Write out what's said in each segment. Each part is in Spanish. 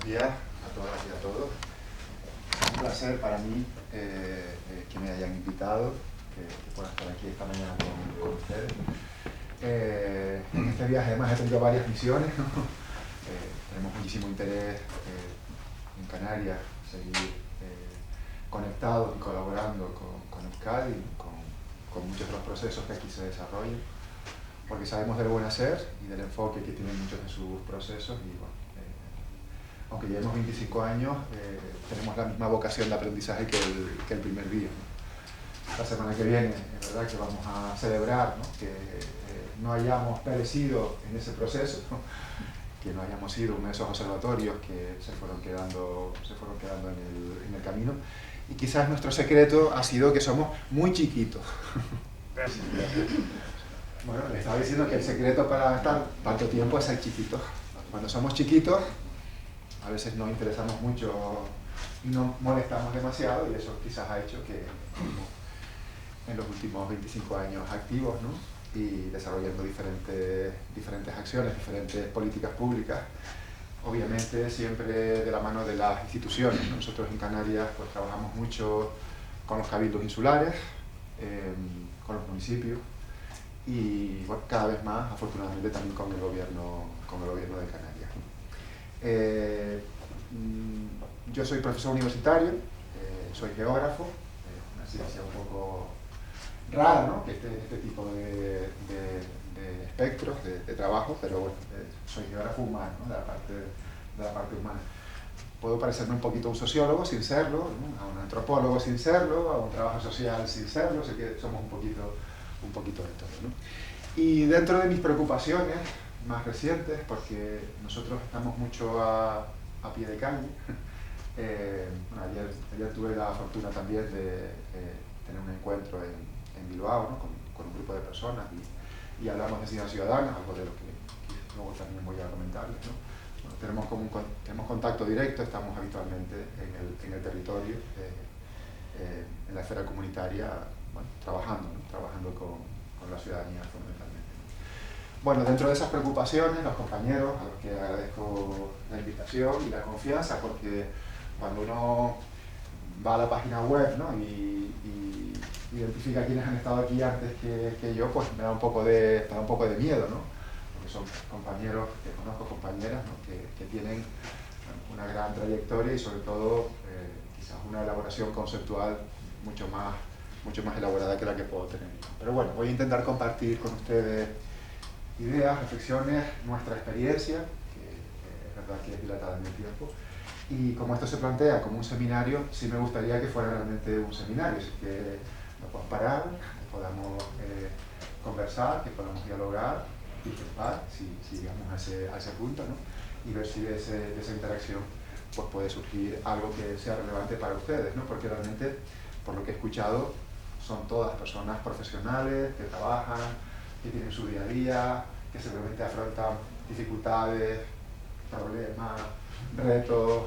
días a todas y a todos. Es un placer para mí que me hayan invitado, que pueda estar aquí esta mañana con ustedes. En este viaje además he tenido varias misiones, ¿no? Tenemos muchísimo interés en Canarias, seguir conectados y colaborando con Euskadi, con muchos de los procesos que aquí se desarrollan, porque sabemos del buen hacer y del enfoque que tienen muchos de sus procesos y bueno, aunque llevemos 25 años, tenemos la misma vocación de aprendizaje que el primer día, ¿no? La semana que viene, es verdad que vamos a celebrar, ¿no? Que no hayamos perecido en ese proceso, ¿no? Que no hayamos sido uno de esos observatorios que se fueron quedando en el camino. Y quizás nuestro secreto ha sido que somos muy chiquitos. Bueno, le estaba diciendo que el secreto para estar tanto tiempo es ser chiquitos. Cuando somos chiquitos, a veces nos interesamos mucho y nos molestamos demasiado, y eso quizás ha hecho que en los últimos 25 años activos, ¿no? Y desarrollando diferentes acciones, diferentes políticas públicas, obviamente siempre de la mano de las instituciones, ¿no? Nosotros en Canarias pues, trabajamos mucho con los cabildos insulares, con los municipios y bueno, cada vez más, afortunadamente, también con el gobierno de Canarias. Yo soy profesor universitario, soy geógrafo, una ciencia un poco rara, ¿no? Que este tipo de espectros de trabajo, pero bueno, soy geógrafo humano, ¿no? de la parte humana. Puedo parecerme un poquito a un sociólogo sin serlo, ¿no? A un antropólogo sin serlo, a un trabajo social sin serlo, sé que somos un poquito de todo, ¿no? Y dentro de mis preocupaciones más recientes, porque nosotros estamos mucho a pie de calle, bueno, ayer tuve la fortuna también de tener un encuentro en Bilbao, ¿no? con un grupo de personas y hablamos de ciudad ciudadana, algo de lo que luego también voy a comentarles, ¿no? Bueno, tenemos contacto directo, estamos habitualmente en el territorio, en la esfera comunitaria, bueno, trabajando con la ciudadanía fundamentalmente, ¿no? Bueno, dentro de esas preocupaciones, los compañeros, a los que agradezco la invitación y la confianza, porque cuando uno va a la página web, ¿no? y identifica quiénes han estado aquí antes que yo, pues me da un poco de miedo, ¿no? Porque son compañeros que conozco, compañeras, ¿no? que tienen una gran trayectoria y sobre todo quizás una elaboración conceptual mucho más elaborada que la que puedo tener yo. Pero bueno, voy a intentar compartir con ustedes ideas, reflexiones, nuestra experiencia, que es verdad que es dilatada en el tiempo. Y como esto se plantea como un seminario, sí me gustaría que fuera realmente un seminario, así que nos podamos parar, que podamos conversar, que podamos dialogar, discrepar, si llegamos a ese punto, ¿no? Y ver si de esa interacción pues puede surgir algo que sea relevante para ustedes, ¿no? Porque realmente, por lo que he escuchado, son todas personas profesionales, que trabajan, que tienen su día a día, que seguramente afrontan dificultades, problemas, retos,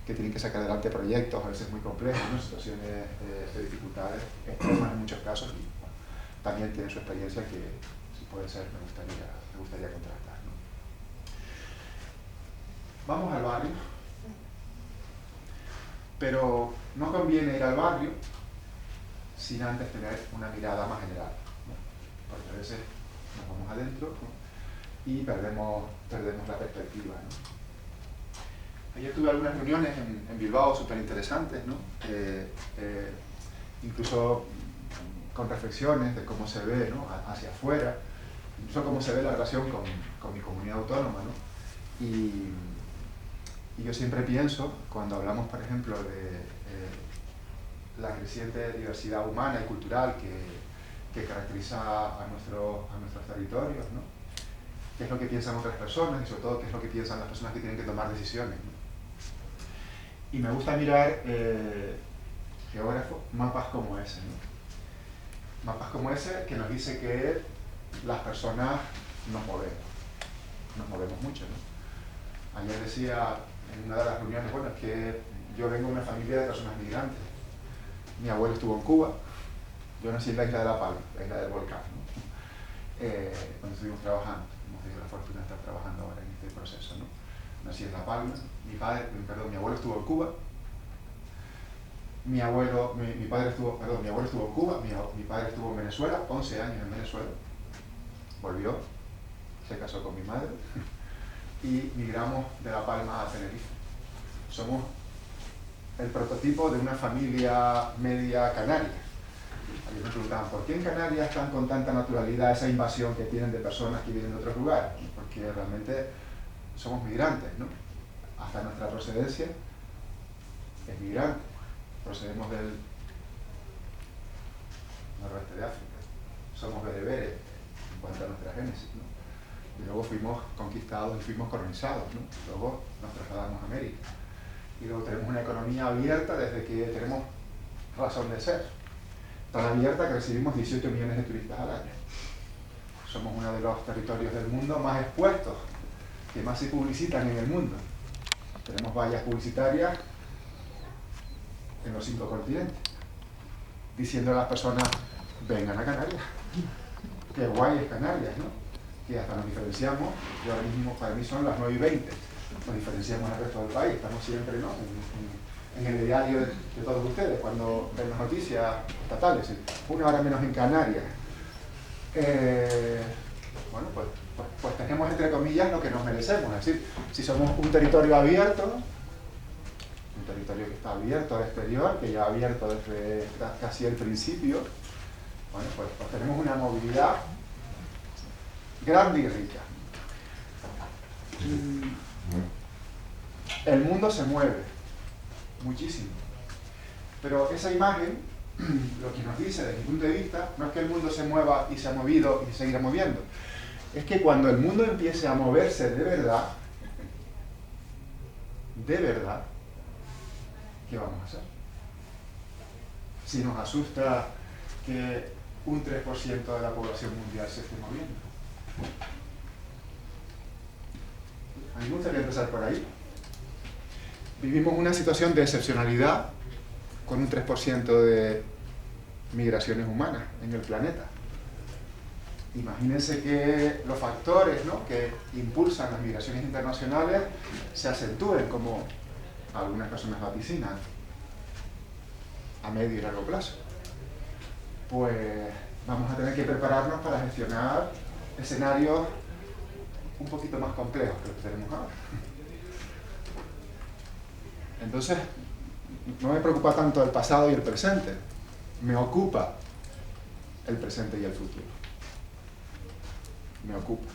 que tienen que sacar adelante proyectos a veces muy complejos, ¿no? Situaciones de dificultades extremas en muchos casos, y bueno, también tienen su experiencia que, si puede ser, me gustaría contrastar, ¿no? Vamos al barrio, pero no conviene ir al barrio sin antes tener una mirada más general, ¿no? Porque a veces nos vamos adentro, ¿no? Y perdemos la perspectiva, ¿no? Ayer tuve algunas reuniones en Bilbao súper interesantes, ¿no? Incluso con reflexiones de cómo se ve, ¿no? Hacia afuera, incluso cómo se ve la relación con mi comunidad autónoma, ¿no? Y yo siempre pienso, cuando hablamos, por ejemplo, de la creciente diversidad humana y cultural que caracteriza a nuestros territorios, ¿no? Qué es lo que piensan otras personas y sobre todo qué es lo que piensan las personas que tienen que tomar decisiones, ¿no? Y me gusta mirar, geógrafo, mapas como ese, ¿no? Mapas como ese que nos dice que las personas nos movemos mucho, ¿no? Ayer decía en una de las reuniones, bueno, es que yo vengo de una familia de personas migrantes. Mi abuelo estuvo en Cuba, yo nací en la isla de La Palma, la isla del volcán, ¿no? Cuando estuvimos trabajando, hemos tenido la fortuna de estar trabajando ahora en este proceso, ¿no? Nací en La Palma, mi abuelo estuvo en Cuba, mi abuelo estuvo en Cuba, mi padre estuvo en Venezuela, 11 años en Venezuela, volvió, se casó con mi madre y migramos de La Palma a Tenerife. Somos el prototipo de una familia media canaria. Alguien me preguntaban, ¿por qué en Canarias están con tanta naturalidad esa invasión que tienen de personas que viven de otros lugares? Porque realmente somos migrantes, ¿no? Hasta nuestra procedencia es migrante. Procedemos del noroeste de África. Somos bereberes en cuanto a nuestra génesis, ¿no? Y luego fuimos conquistados y fuimos colonizados, ¿no? Luego nos trasladamos a América. Y luego tenemos una economía abierta desde que tenemos razón de ser. Tan abierta que recibimos 18 millones de turistas al año. Somos uno de los territorios del mundo más expuestos, que más se publicitan en el mundo. Tenemos vallas publicitarias en los 5 continentes, diciendo a las personas, vengan a Canarias, que guay es Canarias, ¿no? Que hasta nos diferenciamos, y ahora mismo para mí son las 9:20, nos diferenciamos del resto del país, estamos siempre, ¿no? En el diario de todos ustedes, cuando ven las noticias estatales, 1 hora menos en Canarias. Bueno, pues tenemos entre comillas lo que nos merecemos, es decir, si somos un territorio abierto, un territorio que está abierto al exterior, que ya ha abierto desde casi el principio, bueno, pues tenemos una movilidad grande y rica. El mundo se mueve muchísimo, pero esa imagen lo que nos dice desde mi punto de vista no es que el mundo se mueva y se ha movido y se seguirá moviendo, es que cuando el mundo empiece a moverse de verdad, ¿qué vamos a hacer? Si nos asusta que un 3% de la población mundial se esté moviendo. A mí me gustaría empezar por ahí. Vivimos una situación de excepcionalidad con un 3% de migraciones humanas en el planeta. Imagínense que los factores, ¿no?, que impulsan las migraciones internacionales se acentúen, como algunas personas vaticinan, a medio y largo plazo. Pues vamos a tener que prepararnos para gestionar escenarios un poquito más complejos que los que tenemos ahora. Entonces, no me preocupa tanto el pasado y el presente, me ocupa el presente y el futuro. Me ocupa.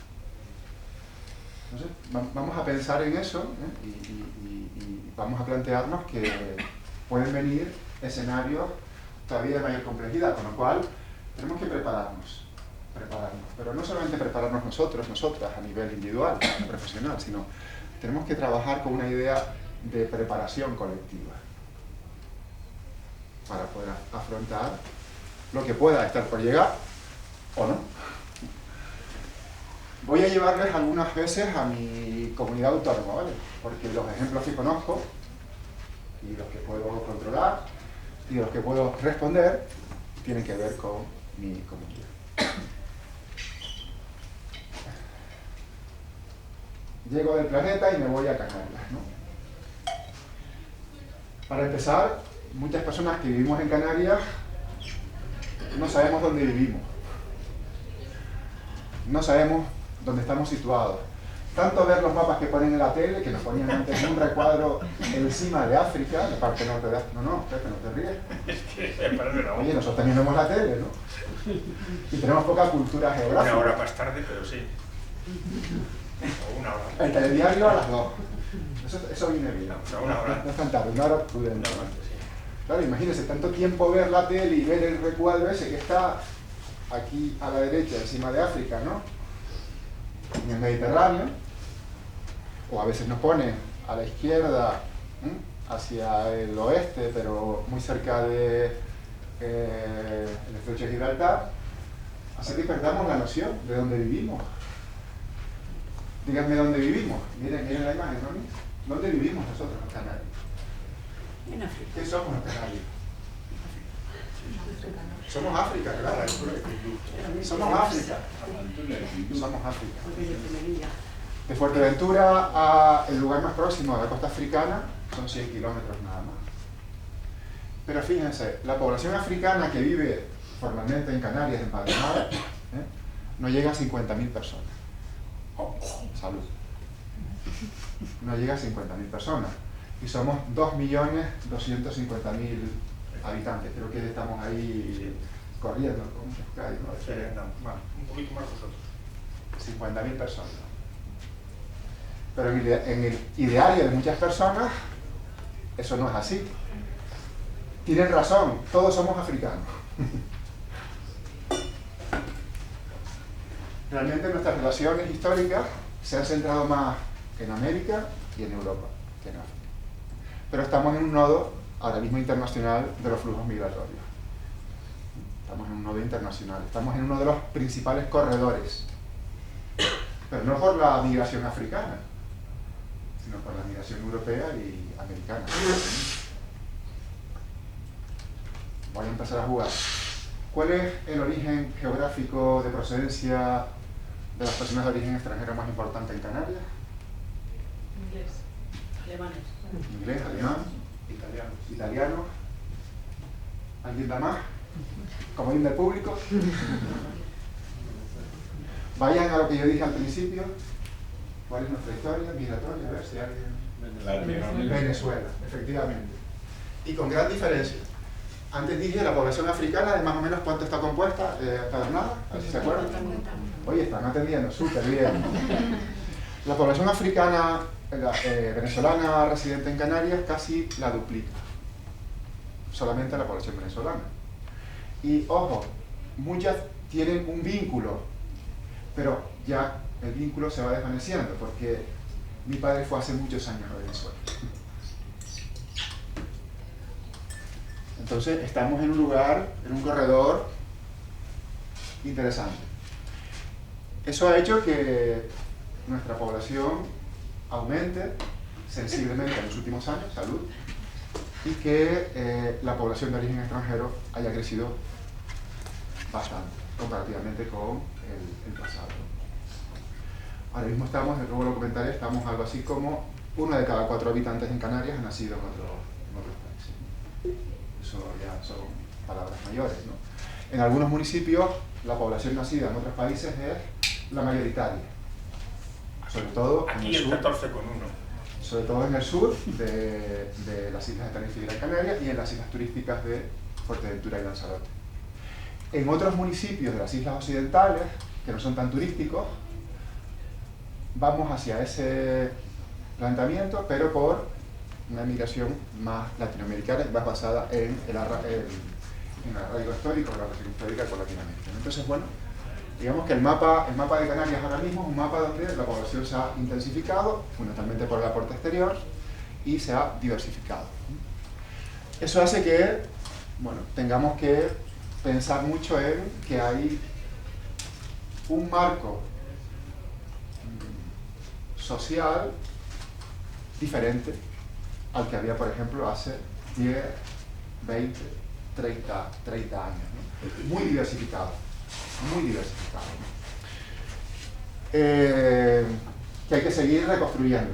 Entonces, vamos a pensar en eso, ¿eh? Y vamos a plantearnos que pueden venir escenarios todavía de mayor complejidad, con lo cual tenemos que prepararnos. Pero no solamente prepararnos nosotros, nosotras, a nivel individual, profesional, sino tenemos que trabajar con una idea de preparación colectiva para poder afrontar lo que pueda estar por llegar o no. Voy a llevarles algunas veces a mi comunidad autónoma, ¿vale? Porque los ejemplos que conozco y los que puedo controlar y los que puedo responder tienen que ver con mi comunidad. Llego del planeta y me voy a Canarias, ¿no? Para empezar, muchas personas que vivimos en Canarias no sabemos dónde vivimos. No sabemos dónde estamos situados. Tanto ver los mapas que ponen en la tele, que nos ponían antes un recuadro encima de África, la parte norte de África. No, Pepe, no te ríes. Es que Oye, nosotros también vemos la tele, ¿no? Y tenemos poca cultura geográfica. 1 hora más tarde, pero sí. O 1 hora. El telediario a las 2. Eso viene bien. No, 1 hora. No es tan tarde, 1 hora prudente. No, sí. Claro, imagínense, tanto tiempo ver la tele y ver el recuadro ese que está aquí a la derecha, encima de África, ¿no? En el Mediterráneo, o a veces nos pone a la izquierda, hacia el oeste, pero muy cerca de el estrecho de Gibraltar, hace que perdamos la noción de dónde vivimos. Díganme dónde vivimos. Miren la imagen, ¿no? ¿Dónde vivimos nosotros los canarios? En África. ¿Qué somos los canarios? Somos África, claro. Somos África. Somos África. De Fuerteventura a el lugar más próximo, a la costa africana, son 100 kilómetros nada más. Pero fíjense, la población africana que vive formalmente en Canarias, empadronada, no llega a 50.000 personas. Salud. No llega a 50.000 personas. Y somos 2.250.000 habitantes. Creo que estamos ahí corriendo. ¿Cómo se cae? ¿No? Sí, bueno, un poquito más vosotros. 50.000 personas. Pero en el ideario de muchas personas, eso no es así. Tienen razón, todos somos africanos. Realmente nuestras relaciones históricas se han centrado más en América y en Europa que en África. Pero estamos en un nodo, ahora mismo internacional, de los flujos migratorios. Estamos en un nodo internacional, estamos en uno de los principales corredores. Pero no por la migración africana, sino por la migración europea y americana. Voy a empezar a jugar. ¿Cuál es el origen geográfico de procedencia de las personas de origen extranjero más importante en Canarias? Inglés, alemanes. Inglés, alemán, italiano. ¿Alguien da más? ¿Comodín del público? Vayan a lo que yo dije al principio. ¿Cuál es nuestra historia migratoria? A ver si alguien... Venezuela, efectivamente. Y con gran diferencia. Antes dije la población africana de más o menos cuánto está compuesta, Bernardo, a ver si se acuerdan. Oye, están atendiendo súper bien. La población africana, venezolana residente en Canarias, casi la duplica. Solamente la población venezolana. Y ojo, muchas tienen un vínculo, pero ya el vínculo se va desvaneciendo, porque mi padre fue hace muchos años a Venezuela. Entonces estamos en un lugar, en un corredor interesante. Eso ha hecho que nuestra población aumente sensiblemente en los últimos años, salud, y que la población de origen extranjero haya crecido bastante, comparativamente con el pasado. Ahora mismo estamos, luego lo comentaré, estamos algo así como 1 de cada 4 habitantes en Canarias ha nacido en otros países. Eso ya son palabras mayores, ¿no? En algunos municipios la población nacida en otros países es la mayoritaria, sobre todo en Aquí el 14,1. Sobre todo en el sur de las islas de Tenerife y Gran Canaria y en las islas turísticas de Fuerteventura y Lanzarote. En otros municipios de las islas occidentales, que no son tan turísticos, vamos hacia ese planteamiento, pero por una migración más latinoamericana, más basada en el arraigo histórico, la relación histórica con Latinoamérica. Entonces, bueno, digamos que el mapa de Canarias ahora mismo es un mapa donde la población se ha intensificado, fundamentalmente por el aporte exterior, y se ha diversificado. Eso hace que, bueno, tengamos que pensar mucho en que hay un marco social diferente al que había, por ejemplo, hace 10, 20, 30 años, ¿no? Muy diversificado, muy diversificado. Que hay que seguir reconstruyendo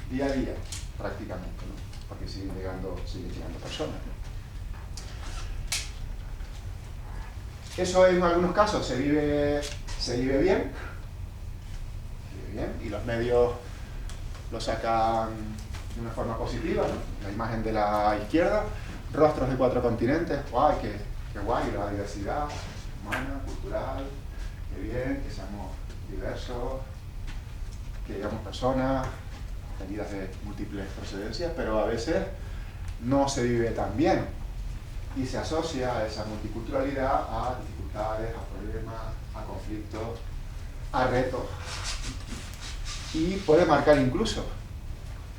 día a día, prácticamente, ¿no? Porque siguen llegando personas, ¿no? Eso en algunos casos se vive bien, y los medios lo sacan de una forma positiva, ¿no? La imagen de la izquierda, rostros de 4 continentes, ¡guay! ¡Qué guay! La diversidad humana, cultural, qué bien, que seamos diversos, que digamos personas venidas de múltiples procedencias, pero a veces no se vive tan bien y se asocia esa multiculturalidad a dificultades, a problemas, a conflictos, a retos, y puede marcar incluso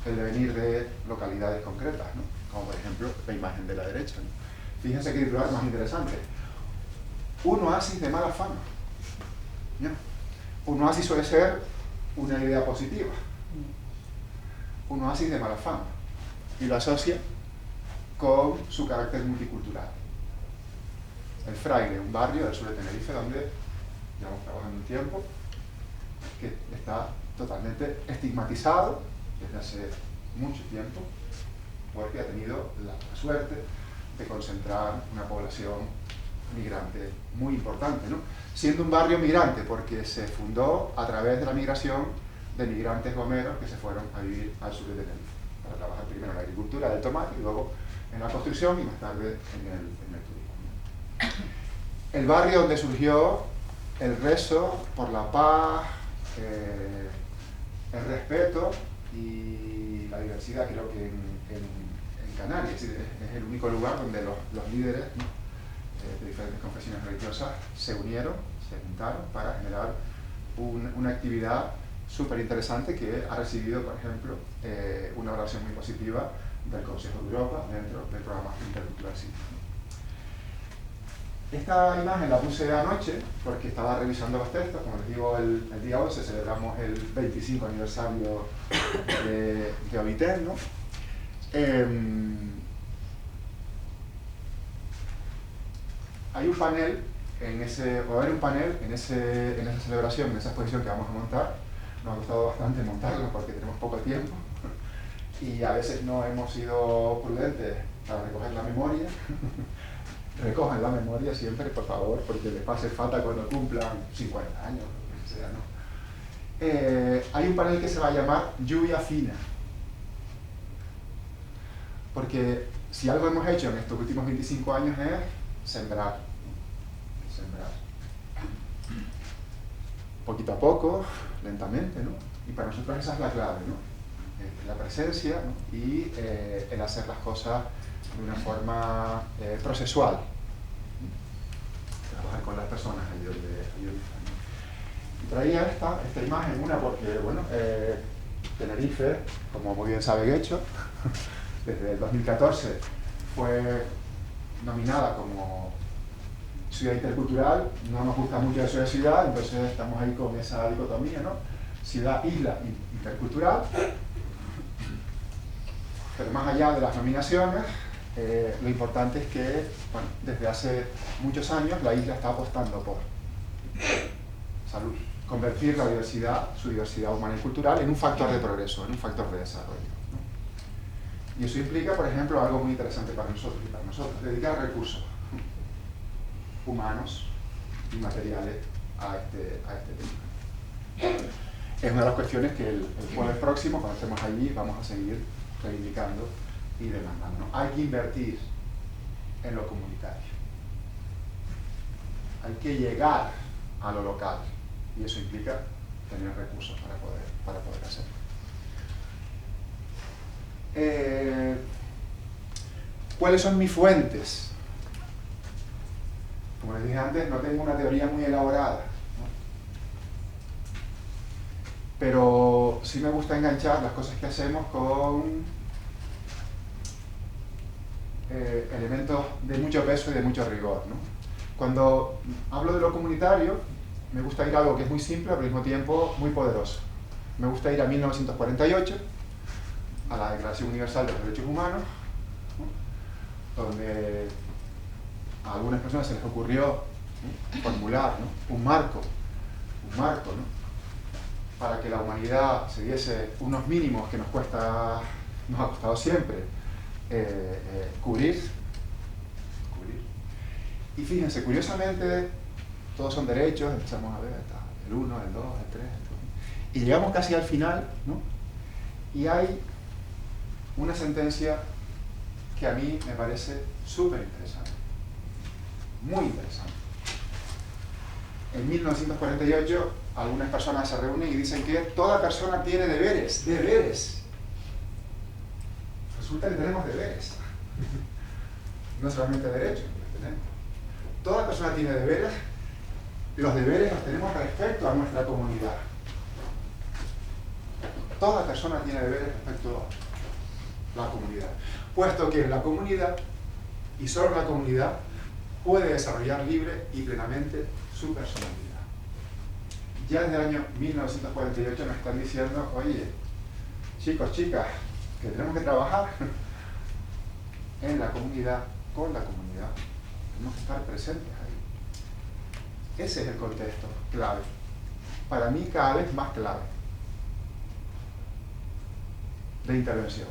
el devenir de localidades concretas, ¿no? Como por ejemplo la imagen de la derecha, ¿no? Fíjense qué titular más interesante. Un oasis de mala fama, ¿no? Un oasis suele ser una idea positiva, un oasis de mala fama, y lo asocia con su carácter multicultural. El Fraile, un barrio del sur de Tenerife donde llevamos trabajando un tiempo, que está totalmente estigmatizado desde hace mucho tiempo, porque ha tenido la suerte de concentrar una población migrante muy importante, ¿no? Siendo un barrio migrante, porque se fundó a través de la migración de migrantes gomeros que se fueron a vivir al sur de Tenerife, para trabajar primero en la agricultura del tomate y luego en la construcción y más tarde en el turismo. El barrio donde surgió el rezo por la paz, el respeto y la diversidad, creo que en Canarias. Es el único lugar donde los líderes, ¿no?, de diferentes confesiones religiosas se unieron, se juntaron para generar una actividad súper interesante que ha recibido, por ejemplo, una valoración muy positiva del Consejo de Europa dentro del programa Intercultural City. Esta imagen la puse anoche porque estaba revisando los textos. Como les digo, el día 11 celebramos el 25 aniversario de Ovitel, ¿no? Hay un panel va a haber un panel en esa celebración, en esa exposición que vamos a montar. Nos ha costado bastante montarlo porque tenemos poco tiempo y a veces no hemos sido prudentes para recoger la memoria. Recojan la memoria siempre, por favor, porque les pase falta cuando cumplan 50 años, lo que sea, ¿no? Hay un panel que se va a llamar Lluvia Fina. Porque si algo hemos hecho en estos últimos 25 años es sembrar. Sembrar. Poquito a poco, lentamente, ¿no? Y para nosotros esa es la clave, ¿no? La presencia, ¿no? Y el hacer las cosas de una forma procesual. Trabajar con las personas ahí donde están. Y traía esta imagen, una porque, bueno, Tenerife, como muy bien sabe Guecho, desde el 2014 fue nominada como ciudad intercultural. No nos gusta mucho eso de ciudad, entonces estamos ahí con esa dicotomía, ¿no? Ciudad, isla, intercultural. Pero más allá de las nominaciones, lo importante es que, bueno, desde hace muchos años la isla está apostando por salud, convertir la diversidad, su diversidad humana y cultural, en un factor de progreso, en un factor de desarrollo, ¿no? Y eso implica, por ejemplo, algo muy interesante para nosotros y para nosotros, dedicar recursos humanos y materiales a este tema. Es una de las cuestiones que el jueves próximo, cuando estemos allí, vamos a seguir reivindicando y demandando, ¿no? Hay que invertir en lo comunitario. Hay que llegar a lo local y eso implica tener recursos para poder hacerlo. ¿Cuáles son mis fuentes? Como les dije antes, no tengo una teoría muy elaborada, ¿no? Pero sí me gusta enganchar las cosas que hacemos con elementos de mucho peso y de mucho rigor, ¿no? Cuando hablo de lo comunitario, me gusta ir a algo que es muy simple, pero al mismo tiempo muy poderoso. Me gusta ir a 1948, a la Declaración Universal de los Derechos Humanos, ¿no?, donde a algunas personas se les ocurrió, ¿no?, formular, ¿no?, un marco, ¿no?, para que la humanidad se diese unos mínimos que nos ha costado siempre cubrir. Y fíjense, curiosamente, todos son derechos, empezamos a ver el 1, el 2, el 3, y llegamos casi al final, ¿no? Y hay una sentencia que a mí me parece súper interesante, muy interesante. En 1948, algunas personas se reúnen y dicen que toda persona tiene deberes. Resulta que tenemos deberes, no solamente derechos, los tenemos. Toda persona tiene deberes. Los deberes los tenemos respecto a nuestra comunidad. Toda persona tiene deberes respecto a la comunidad, puesto que la comunidad, y solo la comunidad, puede desarrollar libre y plenamente su personalidad. Ya desde el año 1948 nos están diciendo, oye, chicos, chicas, que tenemos que trabajar en la comunidad, con la comunidad, tenemos que estar presentes ahí. Ese es el contexto clave para mí cada vez más clave de intervención.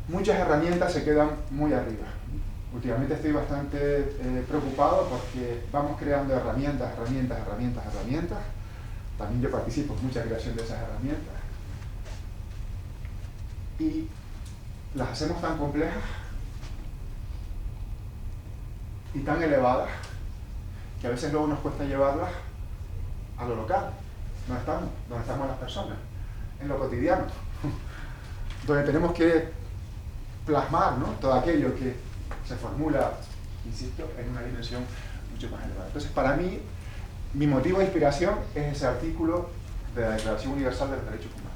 Muchas herramientas se quedan muy arriba. Últimamente estoy bastante preocupado porque vamos creando herramientas. También yo participo en mucha creación de esas herramientas. Y las hacemos tan complejas y tan elevadas que a veces luego nos cuesta llevarlas a lo local, donde estamos las personas, en lo cotidiano, donde tenemos que plasmar, ¿no?, todo aquello que se formula, insisto, en una dimensión mucho más elevada. Entonces, para mí, mi motivo de inspiración es ese artículo de la Declaración Universal de los Derechos Humanos.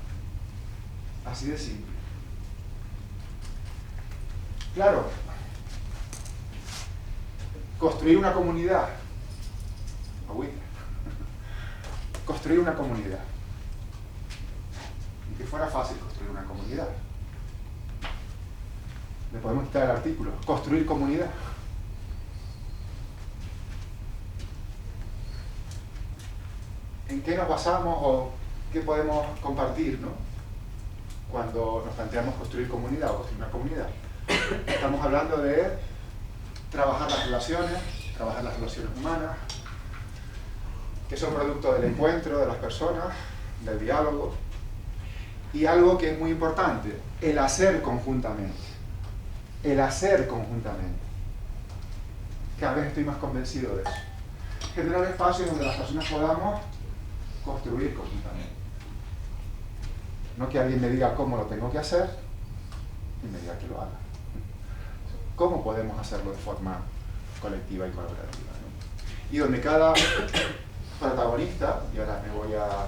Así de simple. Claro, construir una comunidad, construir una comunidad, y que fuera fácil construir una comunidad. Le podemos quitar el artículo, construir comunidad. ¿En qué nos basamos o qué podemos compartir, ¿no?, cuando nos planteamos construir comunidad o construir una comunidad? Estamos hablando de trabajar las relaciones humanas, que son producto del encuentro de las personas, del diálogo, y algo que es muy importante, el hacer conjuntamente. El hacer conjuntamente. Cada vez estoy más convencido de eso. Generar espacios donde las personas podamos construir conjuntamente. No que alguien me diga cómo lo tengo que hacer y me diga que lo haga. ¿Cómo podemos hacerlo de forma colectiva y colaborativa, ¿no? Y donde cada protagonista, y ahora me voy a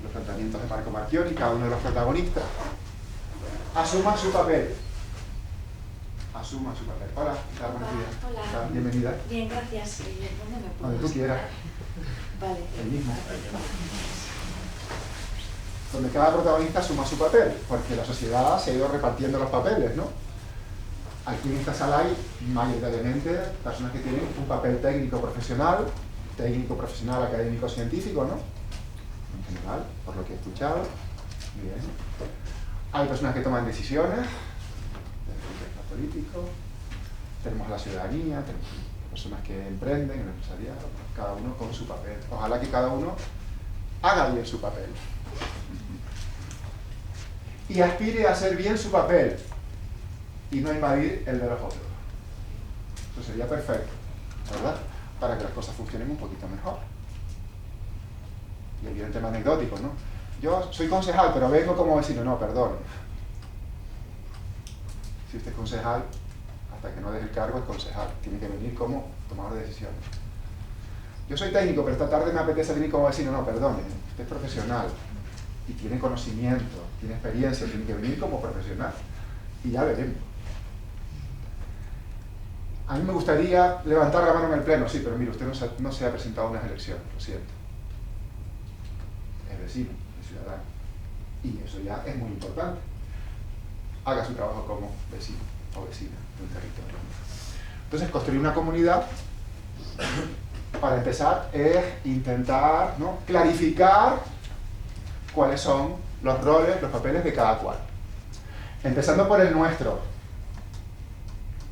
los planteamientos de Marco Marchionni, cada uno de los protagonistas asuma su papel. Asuma su papel. Hola, ¿qué tal? Buenos días. Hola. Bienvenida. Bien, gracias. ¿Dónde me puedo Donde tú quieras. Vale. El mismo. Donde cada protagonista asuma su papel, porque la sociedad se ha ido repartiendo los papeles, ¿no? Aquí en esta sala hay mayoritariamente personas que tienen un papel técnico profesional académico científico, ¿no? En general, por lo que he escuchado. Bien. Hay personas que toman decisiones desde el punto de vista político. Tenemos a la ciudadanía, tenemos personas que emprenden, el empresariado, cada uno con su papel. Ojalá que cada uno haga bien su papel. Y aspire a hacer bien su papel y no invadir el de los otros. Eso sería perfecto, ¿verdad? Para que las cosas funcionen un poquito mejor. Y aquí el tema anecdótico, ¿no? Yo soy concejal, pero vengo como vecino. No, perdón. Si usted es concejal, hasta que no deje el cargo es concejal. Tiene que venir como tomador de decisiones. Yo soy técnico, pero esta tarde me apetece venir como vecino. No, perdone. Usted es profesional y tiene conocimiento, tiene experiencia, tiene que venir como profesional. Y ya veremos. A mí me gustaría levantar la mano en el pleno, sí, pero mire, usted no se ha presentado a unas elecciones, lo siento. Es vecino, es ciudadano. Y eso ya es muy importante. Haga su trabajo como vecino o vecina de un territorio. Entonces, construir una comunidad, para empezar, es intentar, ¿no?, clarificar cuáles son los roles, los papeles de cada cual. Empezando por el nuestro.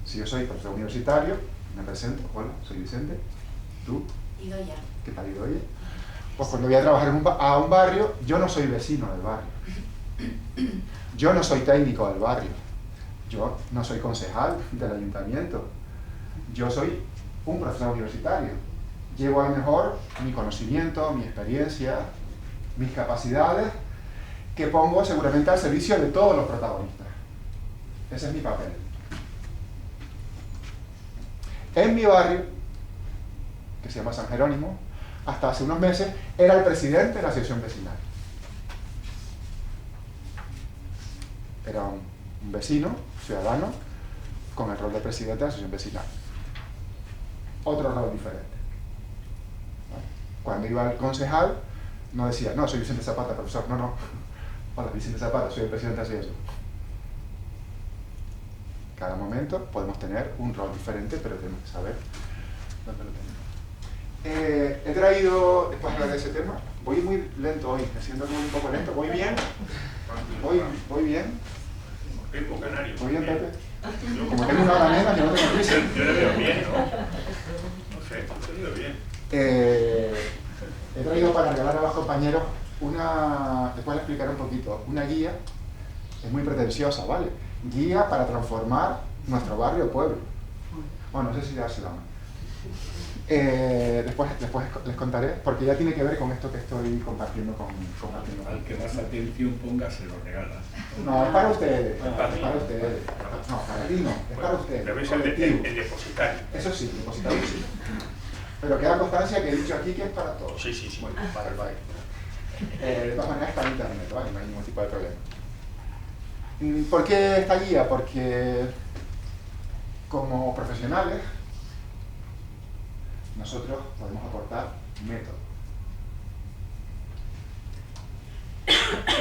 Si yo soy profesor universitario, me presento. Hola, soy Vicente. ¿Tú? Idoia. ¿Qué tal, Idoia? Pues cuando voy a trabajar a un barrio, yo no soy vecino del barrio. Yo no soy técnico del barrio. Yo no soy concejal del ayuntamiento. Yo soy un profesor universitario. Llevo a lo mejor mi conocimiento, mi experiencia, mis capacidades, que pongo seguramente al servicio de todos los protagonistas. Ese es mi papel. En mi barrio, que se llama San Jerónimo, hasta hace unos meses era el presidente de la asociación vecinal. Era un vecino, ciudadano, con el rol de presidente de la asociación vecinal. Otro rol diferente. Cuando iba al concejal, no decía, no, soy Vicente Zapata, profesor, no. Hola, Vicente Zapata, soy el presidente de la asociación. Cada momento podemos tener un rol diferente, pero tenemos que saber dónde lo tenemos. He traído, después de hablar de ese tema, voy muy lento hoy, me siento como un poco lento, ¿voy bien? ¿Voy bien? Pepo Canario. ¿Voy bien, Pepe? Como tengo una hora menos, yo no tengo prisa. Yo le veo bien, ¿no? No sé, yo le veo bien. He traído para regalar a los compañeros una, después le explicaré un poquito, una guía, es muy pretenciosa, ¿vale? Guía para transformar nuestro barrio o pueblo. Bueno, no sé si dársela o no. Después les contaré, porque ya tiene que ver con esto que estoy compartiendo con Al que más atención ponga se lo regalas. No, es para ustedes, es para mí. para ustedes. No, para ti no, es para ustedes. Pero es colectivo. el depositario. Eso sí, depositario sí. Pero queda constancia que he dicho aquí que es para todos. Sí, sí, sí. Bueno, para el baile. De todas maneras está en internet, ¿vale? No hay ningún tipo de problema. ¿Por qué esta guía? Porque como profesionales nosotros podemos aportar método.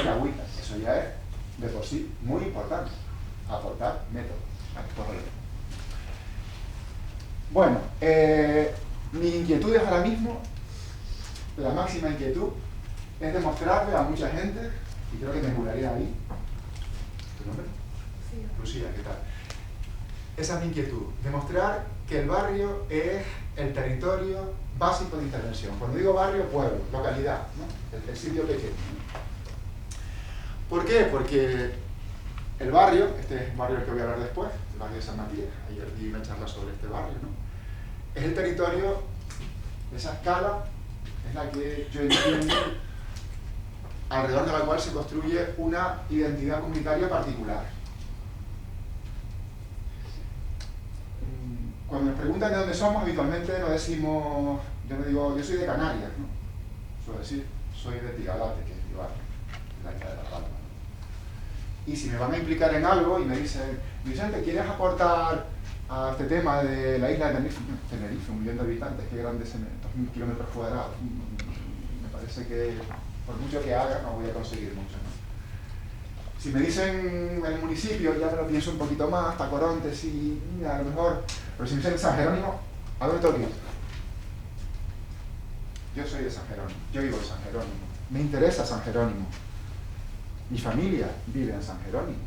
La agüita, eso ya es de por sí muy importante. Aportar método. Después lo veremos. Bueno, mi inquietud es ahora mismo, la máxima inquietud, es demostrarle a mucha gente, y creo que me juraría ahí, ¿tu nombre? Sí. Lucía, ¿qué tal? Esa es mi inquietud, demostrar que el barrio es el territorio básico de intervención. Cuando digo barrio, pueblo, localidad, ¿no? El sitio pequeño. ¿Por qué? Porque el barrio, este es un barrio del que voy a hablar después, el barrio de San Matías, ayer di una charla sobre este barrio, ¿no? Es el territorio, esa escala es la que yo entiendo alrededor de la cual se construye una identidad comunitaria particular. Cuando nos preguntan de dónde somos, habitualmente no decimos, yo no digo, yo soy de Canarias, ¿no? Suelo decir, soy de Tigalate, que es mi barrio, la isla de La Palma, ¿no? Y si me van a implicar en algo y me dicen, Vicente, ¿quieres aportar a este tema de la isla de Tenerife? Tenerife, 1 millón de habitantes, qué grande es 2.000 kilómetros cuadrados. Me parece que por mucho que haga no voy a conseguir mucho, ¿no? Si me dicen el municipio, ya me lo pienso un poquito más, Tacoronte, sí, a lo mejor. Pero si me dicen San Jerónimo, ¿a dónde tengo que ir? Yo soy de San Jerónimo, yo vivo en San Jerónimo. Me interesa San Jerónimo. Mi familia vive en San Jerónimo.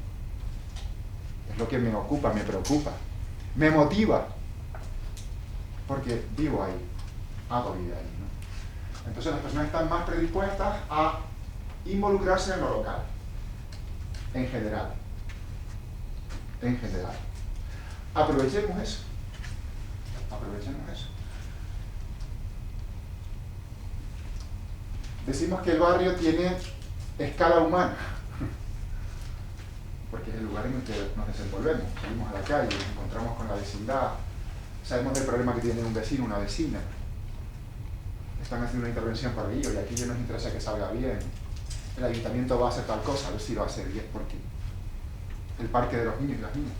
Es lo que me ocupa, me preocupa. Me motiva. Porque vivo ahí, hago vida ahí, ¿no? Entonces las personas están más predispuestas a involucrarse en lo local. En general. En general. Aprovechemos eso. Aprovechemos eso. Decimos que el barrio tiene escala humana, porque es el lugar en el que nos desenvolvemos. Salimos a la calle, nos encontramos con la vecindad, sabemos del problema que tiene un vecino, una vecina. Están haciendo una intervención para ello y aquí ya nos interesa que salga bien. El ayuntamiento va a hacer tal cosa, a ver si lo hace bien, porque el parque de los niños y las niñas.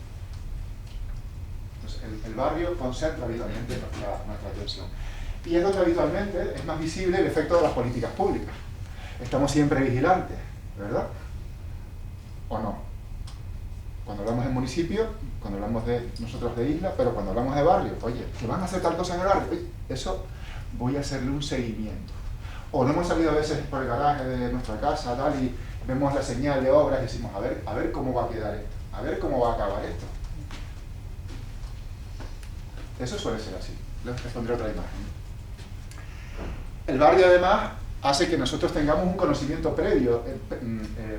Entonces, el barrio concentra habitualmente nuestra atención. Y es donde habitualmente es más visible el efecto de las políticas públicas. Estamos siempre vigilantes, ¿verdad? ¿O no? Cuando hablamos de municipio, cuando hablamos de nosotros de isla, pero cuando hablamos de barrio, oye, que van a hacer tal cosa en el barrio, oye, eso voy a hacerle un seguimiento. O no hemos salido a veces por el garaje de nuestra casa, tal, y vemos la señal de obras y decimos, a ver cómo va a quedar esto, a ver cómo va a acabar esto. Eso suele ser así. Les pondré otra imagen. El barrio, además, hace que nosotros tengamos un conocimiento previo,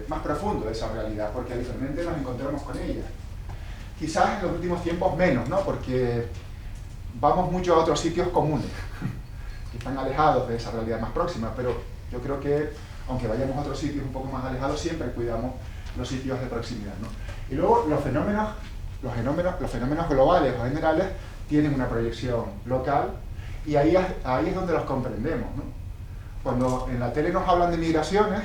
más profundo de esa realidad, porque habitualmente nos encontramos con ella. Quizás en los últimos tiempos menos, ¿no? Porque vamos mucho a otros sitios comunes, que están alejados de esa realidad más próxima, pero yo creo que, aunque vayamos a otros sitios un poco más alejados, siempre cuidamos los sitios de proximidad, ¿no? Y luego los fenómenos globales o generales tienen una proyección local, y ahí es donde los comprendemos, ¿no? Cuando en la tele nos hablan de migraciones,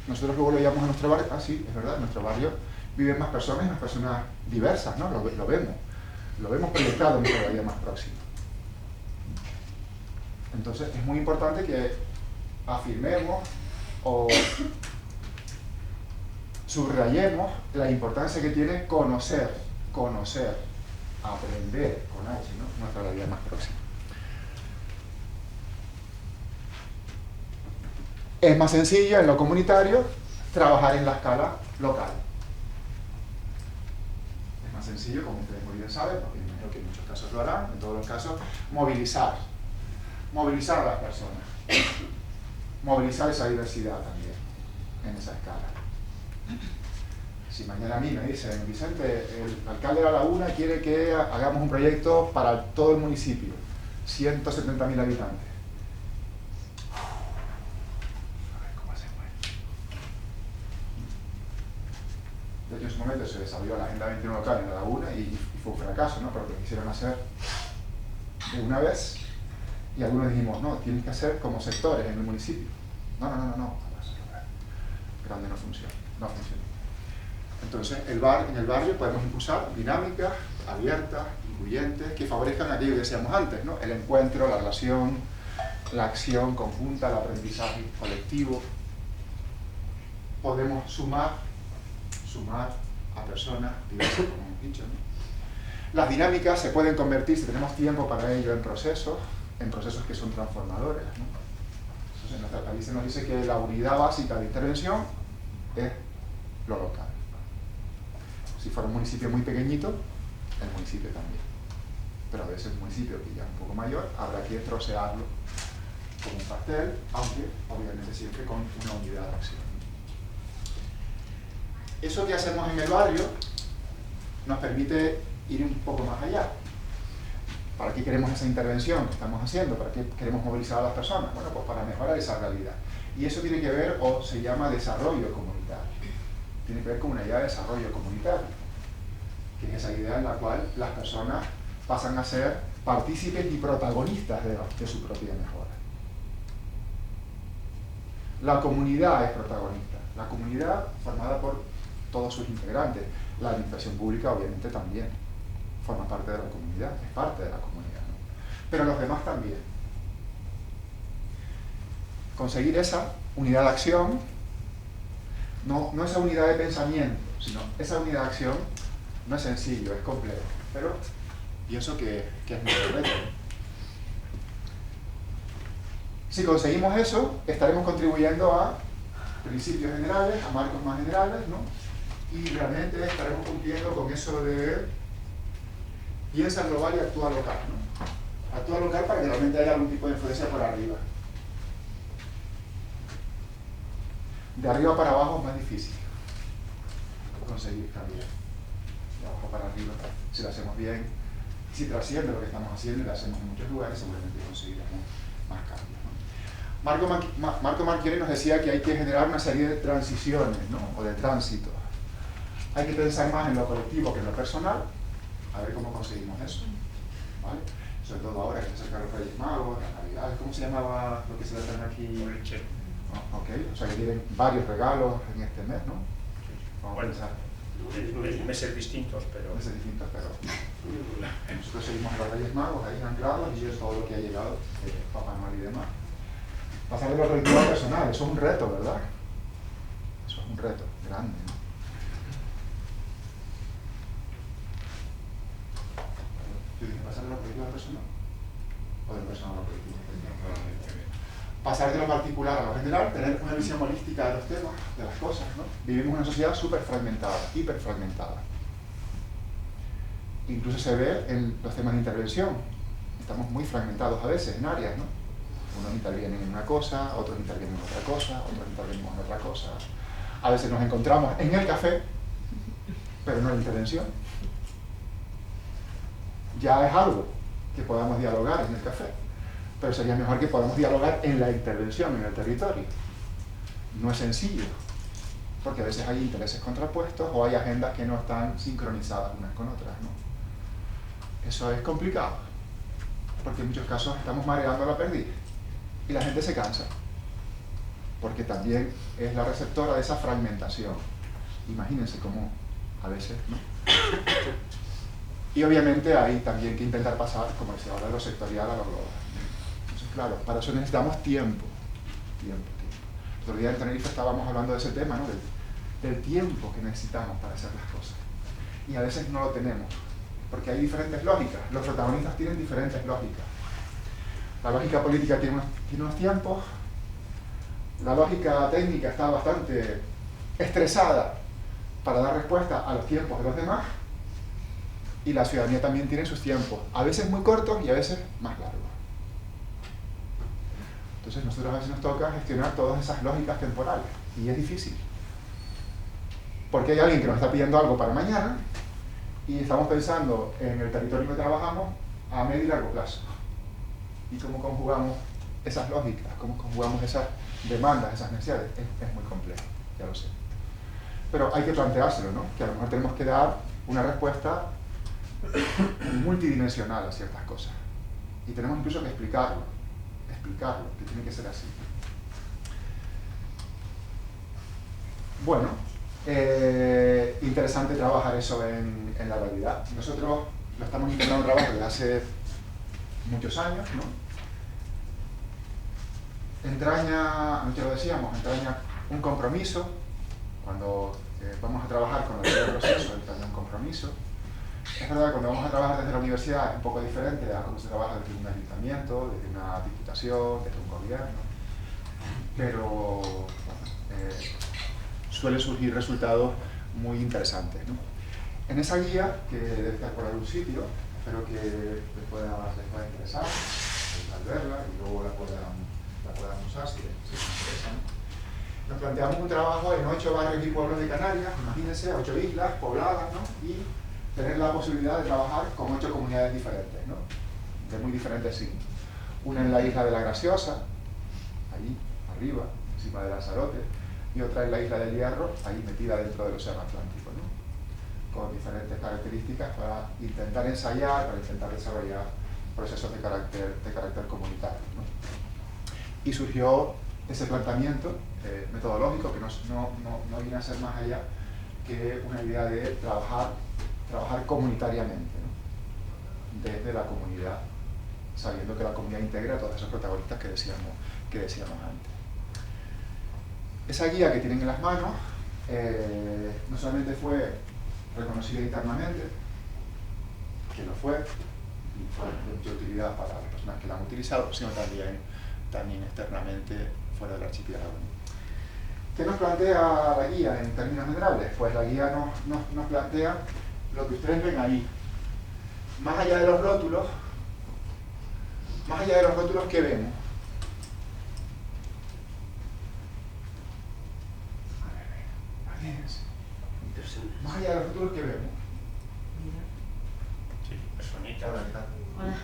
nosotros luego lo llamamos a nuestro barrio, sí, es verdad, en nuestro barrio viven más personas diversas, ¿no? Lo vemos proyectado en nuestra realidad más próxima. Entonces es muy importante que afirmemos o subrayemos la importancia que tiene conocer, aprender con H, ¿no? Nuestra realidad más próxima. Es más sencillo en lo comunitario trabajar en la escala local. Es más sencillo, como ustedes muy bien saben, porque imagino que en muchos casos lo harán, en todos los casos, movilizar a las personas, movilizar esa diversidad también en esa escala. Si mañana a mí me dicen, Vicente, el alcalde de La Laguna quiere que hagamos un proyecto para todo el municipio, 170.000 habitantes. A ver cómo hacemos esto. De hecho, en su momento se desarrolló la Agenda 21 local en La Laguna y fue un fracaso, ¿no? Pero lo quisieron hacer de una vez y algunos dijimos, no, tienes que hacer como sectores en el municipio. No. Grande no funciona. Entonces, en el barrio podemos impulsar dinámicas abiertas, incluyentes, que favorezcan aquello que decíamos antes, ¿no? El encuentro, la relación, la acción conjunta, el aprendizaje colectivo. Podemos sumar a personas diversas, como hemos dicho, ¿no? Las dinámicas se pueden convertir, si tenemos tiempo para ello, en procesos que son transformadores, ¿no? Entonces, nuestra país nos dice que la unidad básica de intervención es lo local. Si fuera un municipio muy pequeñito, el municipio también. Pero a veces un municipio que ya es un poco mayor, habrá que trocearlo como un pastel, aunque obviamente siempre con una unidad de acción. Eso que hacemos en el barrio nos permite ir un poco más allá. ¿Para qué queremos esa intervención que estamos haciendo? ¿Para qué queremos movilizar a las personas? Bueno, pues para mejorar esa realidad. Y eso tiene que ver, o se llama desarrollo comunitario. Tiene que ver con una idea de desarrollo comunitario, que es esa idea en la cual las personas pasan a ser partícipes y protagonistas de su propia mejora. La comunidad es protagonista. La comunidad formada por todos sus integrantes. La administración pública obviamente también forma parte de la comunidad, es parte de la comunidad, ¿no? Pero los demás también. Conseguir esa unidad de acción, no esa unidad de pensamiento, sino esa unidad de acción no es sencillo, es complejo, pero pienso que es muy reto. Si conseguimos eso, estaremos contribuyendo a principios generales, a marcos más generales, ¿no? Y realmente estaremos cumpliendo con eso de piensa global y actúa local, ¿no? Actúa local para que realmente haya algún tipo de influencia por arriba. De arriba para abajo es más difícil conseguir también. De abajo para arriba, si lo hacemos bien, si trasciende lo que estamos haciendo y lo hacemos en muchos lugares, seguramente conseguiremos más cambios, ¿no? Marco Marchiori nos decía que hay que generar una serie de transiciones, ¿no? O de tránsitos. Hay que pensar más en lo colectivo que en lo personal, a ver cómo conseguimos eso, ¿vale? Sobre todo ahora que se acercan los Reyes Magos, las Navidades, ¿cómo se llamaba lo que se le traen aquí? Ok, o sea que tienen varios regalos en este mes, ¿no? Vamos a pensar. Meses distintos, pero... Nosotros seguimos a los Reyes Magos ahí anclados y es todo lo que ha llegado de Papá Noel y demás. Pasar de lo colectivo a personal, eso es un reto, ¿verdad? Eso es un reto grande, ¿no? ¿Tú tienes que pasar de lo colectivo a lo personal? ¿O del personal a lo colectivo? Pasar de lo particular a lo general, tener una visión holística de los temas, de las cosas, ¿no? Vivimos en una sociedad súper fragmentada, hiper fragmentada. Incluso se ve en los temas de intervención. Estamos muy fragmentados a veces en áreas, ¿no? Unos intervienen en una cosa, otros intervienen en otra cosa, otros intervenimos en otra cosa. A veces nos encontramos en el café, pero no en la intervención. Ya es algo que podamos dialogar en el café, pero sería mejor que podamos dialogar en la intervención, en el territorio. No es sencillo, porque a veces hay intereses contrapuestos o hay agendas que no están sincronizadas unas con otras, ¿no? Eso es complicado, porque en muchos casos estamos mareando la perdiz y la gente se cansa, porque también es la receptora de esa fragmentación. Imagínense cómo a veces, ¿no? Y obviamente hay también que intentar pasar, como decía ahora, de lo sectorial a lo global. Entonces, claro, para eso necesitamos tiempo. El otro día en Tenerife estábamos hablando de ese tema, ¿no? Del tiempo que necesitamos para hacer las cosas. Y a veces no lo tenemos, porque hay diferentes lógicas. Los protagonistas tienen diferentes lógicas. La lógica política tiene unos tiempos, la lógica técnica está bastante estresada para dar respuesta a los tiempos de los demás, y la ciudadanía también tiene sus tiempos, a veces muy cortos y a veces más largos. Entonces nosotros a veces nos toca gestionar todas esas lógicas temporales, y es difícil. Porque hay alguien que nos está pidiendo algo para mañana, y estamos pensando en el territorio que trabajamos a medio y largo plazo. Y cómo conjugamos esas lógicas, cómo conjugamos esas demandas, esas necesidades, es muy complejo, ya lo sé. Pero hay que planteárselo, ¿no? Que a lo mejor tenemos que dar una respuesta multidimensional a ciertas cosas. Y tenemos incluso que explicarlo, que tiene que ser así. Bueno, interesante trabajar eso en la realidad. Nosotros lo estamos intentando trabajar desde hace muchos años, ¿no? Entraña, antes lo decíamos, entraña un compromiso. Cuando vamos a trabajar con el proceso, entraña un compromiso. Es verdad que cuando vamos a trabajar desde la universidad es un poco diferente a cómo se trabaja desde un ayuntamiento, desde una diputación, desde un gobierno, pero suelen surgir resultados muy interesantes, ¿no? En esa guía, que debe estar por algún sitio, espero que les pueda interesar al verla y luego la puedan usar si les interesa, ¿no? Nos planteamos un trabajo en 8 barrios y pueblos de Canarias, imagínense, 8 islas pobladas, ¿no? Y tener la posibilidad de trabajar con 8 comunidades diferentes, ¿no? De muy diferentes signos. Una en la isla de la Graciosa, allí, arriba, encima de Lanzarote, y otra en la isla del Hierro, ahí metida dentro del Océano Atlántico, ¿no? Con diferentes características para intentar ensayar, para intentar desarrollar procesos de carácter comunitario, ¿no? Y surgió ese planteamiento metodológico que no viene a ser más allá que una idea de trabajar comunitariamente, ¿no? Desde la comunidad, sabiendo que la comunidad integra a todos esos protagonistas que decíamos antes. Esa guía que tienen en las manos no solamente fue reconocida internamente, que lo fue, y fue de mucha utilidad para las personas que la han utilizado, sino también externamente fuera del archipiélago. ¿Qué nos plantea la guía en términos generales? Pues la guía nos plantea lo que ustedes ven ahí. Más allá de los rótulos, ¿qué vemos? Más allá de los rótulos, ¿qué vemos? Sí, personita. Hola, ¿qué tal? Hola.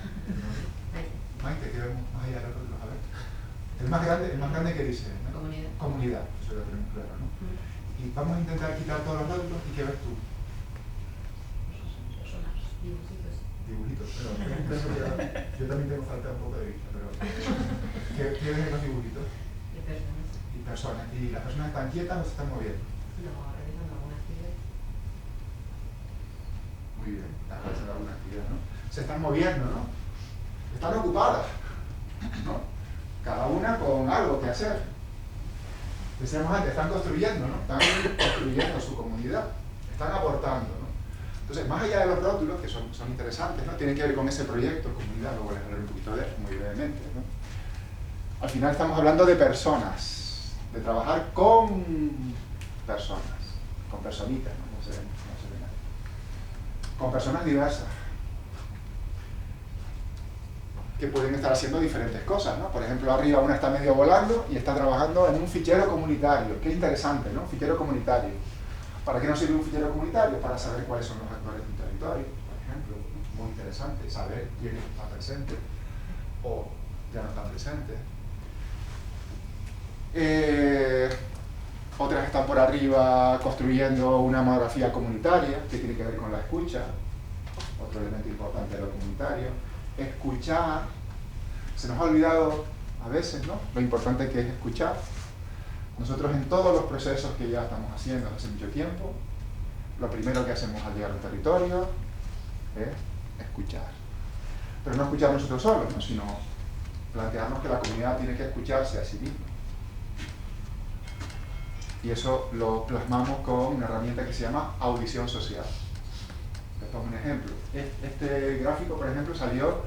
Maite, ¿qué vemos más allá de los rótulos? A ver. El más grande que dice, ¿no? Comunidad. Comunidad, eso lo tenemos claro, ¿no? Y vamos a intentar quitar todos los rótulos, ¿y qué ves tú? Personas, dibujitos. Dibujitos, pero yo también tengo falta un poco de vista, pero ¿qué ven en los dibujitos? De personas. Y personas. ¿Y las personas están quietas o se están moviendo? No, realizando alguna actividad. Muy bien, están realizando alguna actividad, ¿no? Se están moviendo, ¿no? Están ocupadas, ¿no? Cada una con algo que hacer. Decíamos antes, están construyendo, ¿no? Están construyendo su comunidad, están aportando, ¿no? Entonces, más allá de los rótulos, que son interesantes, ¿no? Tienen que ver con ese proyecto, comunidad, luego les hablaré un poquito de eso, muy brevemente, ¿no? Al final estamos hablando de personas, de trabajar con personas, con personitas, ¿no? No se ven ahí. Con personas diversas, que pueden estar haciendo diferentes cosas, ¿no? Por ejemplo, arriba una está medio volando y está trabajando en un fichero comunitario. Qué interesante, ¿no? Fichero comunitario. ¿Para qué nos sirve un fichero comunitario? Para saber cuáles son los actores de un territorio, por ejemplo. Muy interesante, saber quién está presente o ya no están presentes. Otras están por arriba construyendo una monografía comunitaria que tiene que ver con la escucha, otro elemento importante de lo comunitario. Escuchar, se nos ha olvidado a veces, ¿no? Lo importante que es escuchar. Nosotros en todos los procesos que ya estamos haciendo hace mucho tiempo, lo primero que hacemos al llegar al territorio es escuchar. Pero no escuchar nosotros solos, ¿no? Sino plantearnos que la comunidad tiene que escucharse a sí misma. Y eso lo plasmamos con una herramienta que se llama audición social. Esto es un ejemplo. Este gráfico, por ejemplo, salió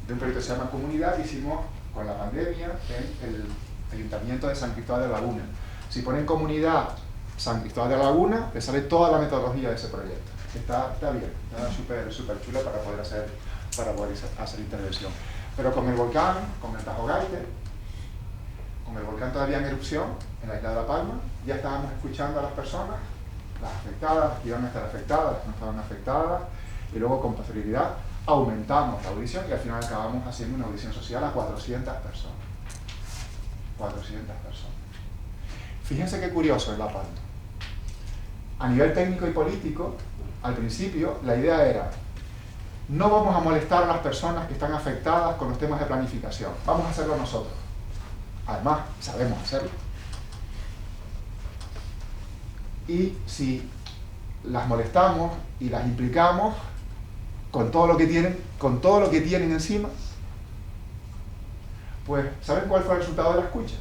de un proyecto que se llama Comunidad que hicimos con la pandemia en el Ayuntamiento de San Cristóbal de la Laguna. Si ponen comunidad San Cristóbal de la Laguna, le sale toda la metodología de ese proyecto. Está bien, está súper chulo para poder hacer intervención. Pero con el volcán, con el Tajo Gaite, con el volcán todavía en erupción, en la isla de La Palma, ya estábamos escuchando a las personas, las afectadas, las que iban a estar afectadas, las que no estaban afectadas, y luego con posterioridad aumentamos la audición y al final acabamos haciendo una audición social a 400 personas. 400 personas. Fíjense qué curioso es La Palma. A nivel técnico y político, al principio, la idea era: no vamos a molestar a las personas que están afectadas con los temas de planificación, vamos a hacerlo nosotros. Además, sabemos hacerlo. Y si las molestamos y las implicamos con todo lo que tienen encima, pues, ¿saben cuál fue el resultado de la escucha?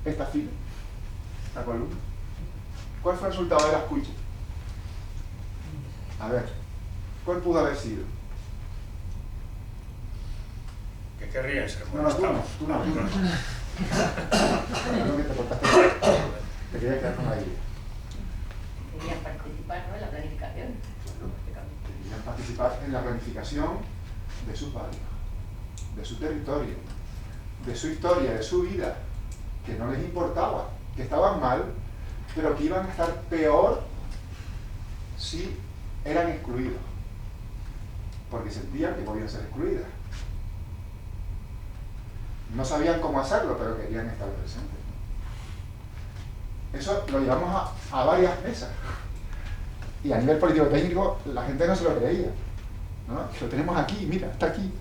Esta fila, esta columna. ¿Cuál fue el resultado de la escucha? A ver, ¿cuál pudo haber sido? ¿Qué querrían ser No, molestados? tú no. No, que te cortaste. Te quería quedar con la idea. Querían participar, ¿no?, en la planificación. Querían participar en la planificación de sus barrios, de su territorio, de su historia, de su vida, que no les importaba, que estaban mal, pero que iban a estar peor si eran excluidos, porque sentían que podían ser excluidas. No sabían cómo hacerlo, pero querían estar presentes. Eso lo llevamos a varias mesas. Y a nivel político-técnico, la gente no se lo creía, ¿no? Lo tenemos aquí, mira, está aquí.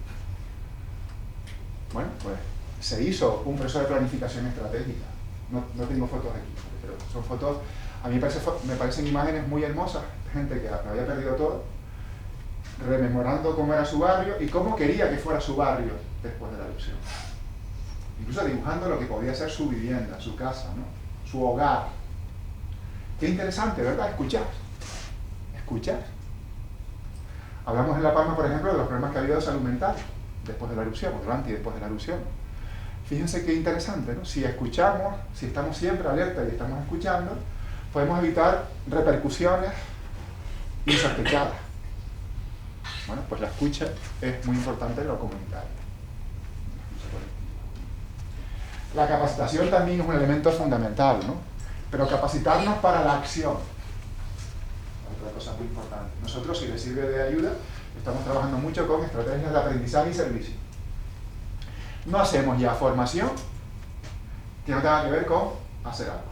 Bueno, pues se hizo un proceso de planificación estratégica. No tengo fotos aquí, pero son fotos, a mí me parecen imágenes muy hermosas, gente que lo había perdido todo, rememorando cómo era su barrio y cómo quería que fuera su barrio después de la erupción. Incluso dibujando lo que podía ser su vivienda, su casa, ¿no?, su hogar. Qué interesante, ¿verdad? Escuchar. Hablamos en La Palma, por ejemplo, de los problemas que ha habido de salud mental después de la erupción, o durante y después de la erupción. Fíjense qué interesante, ¿no? Si escuchamos, si estamos siempre alerta y estamos escuchando, podemos evitar repercusiones insospechadas. Bueno, pues la escucha es muy importante en lo comunitario. La capacitación también es un elemento fundamental, ¿no? Pero capacitarnos para la acción. Otra cosa muy importante. Nosotros, si les sirve de ayuda, estamos trabajando mucho con estrategias de aprendizaje y servicio. No hacemos ya formación que no tenga que ver con hacer algo.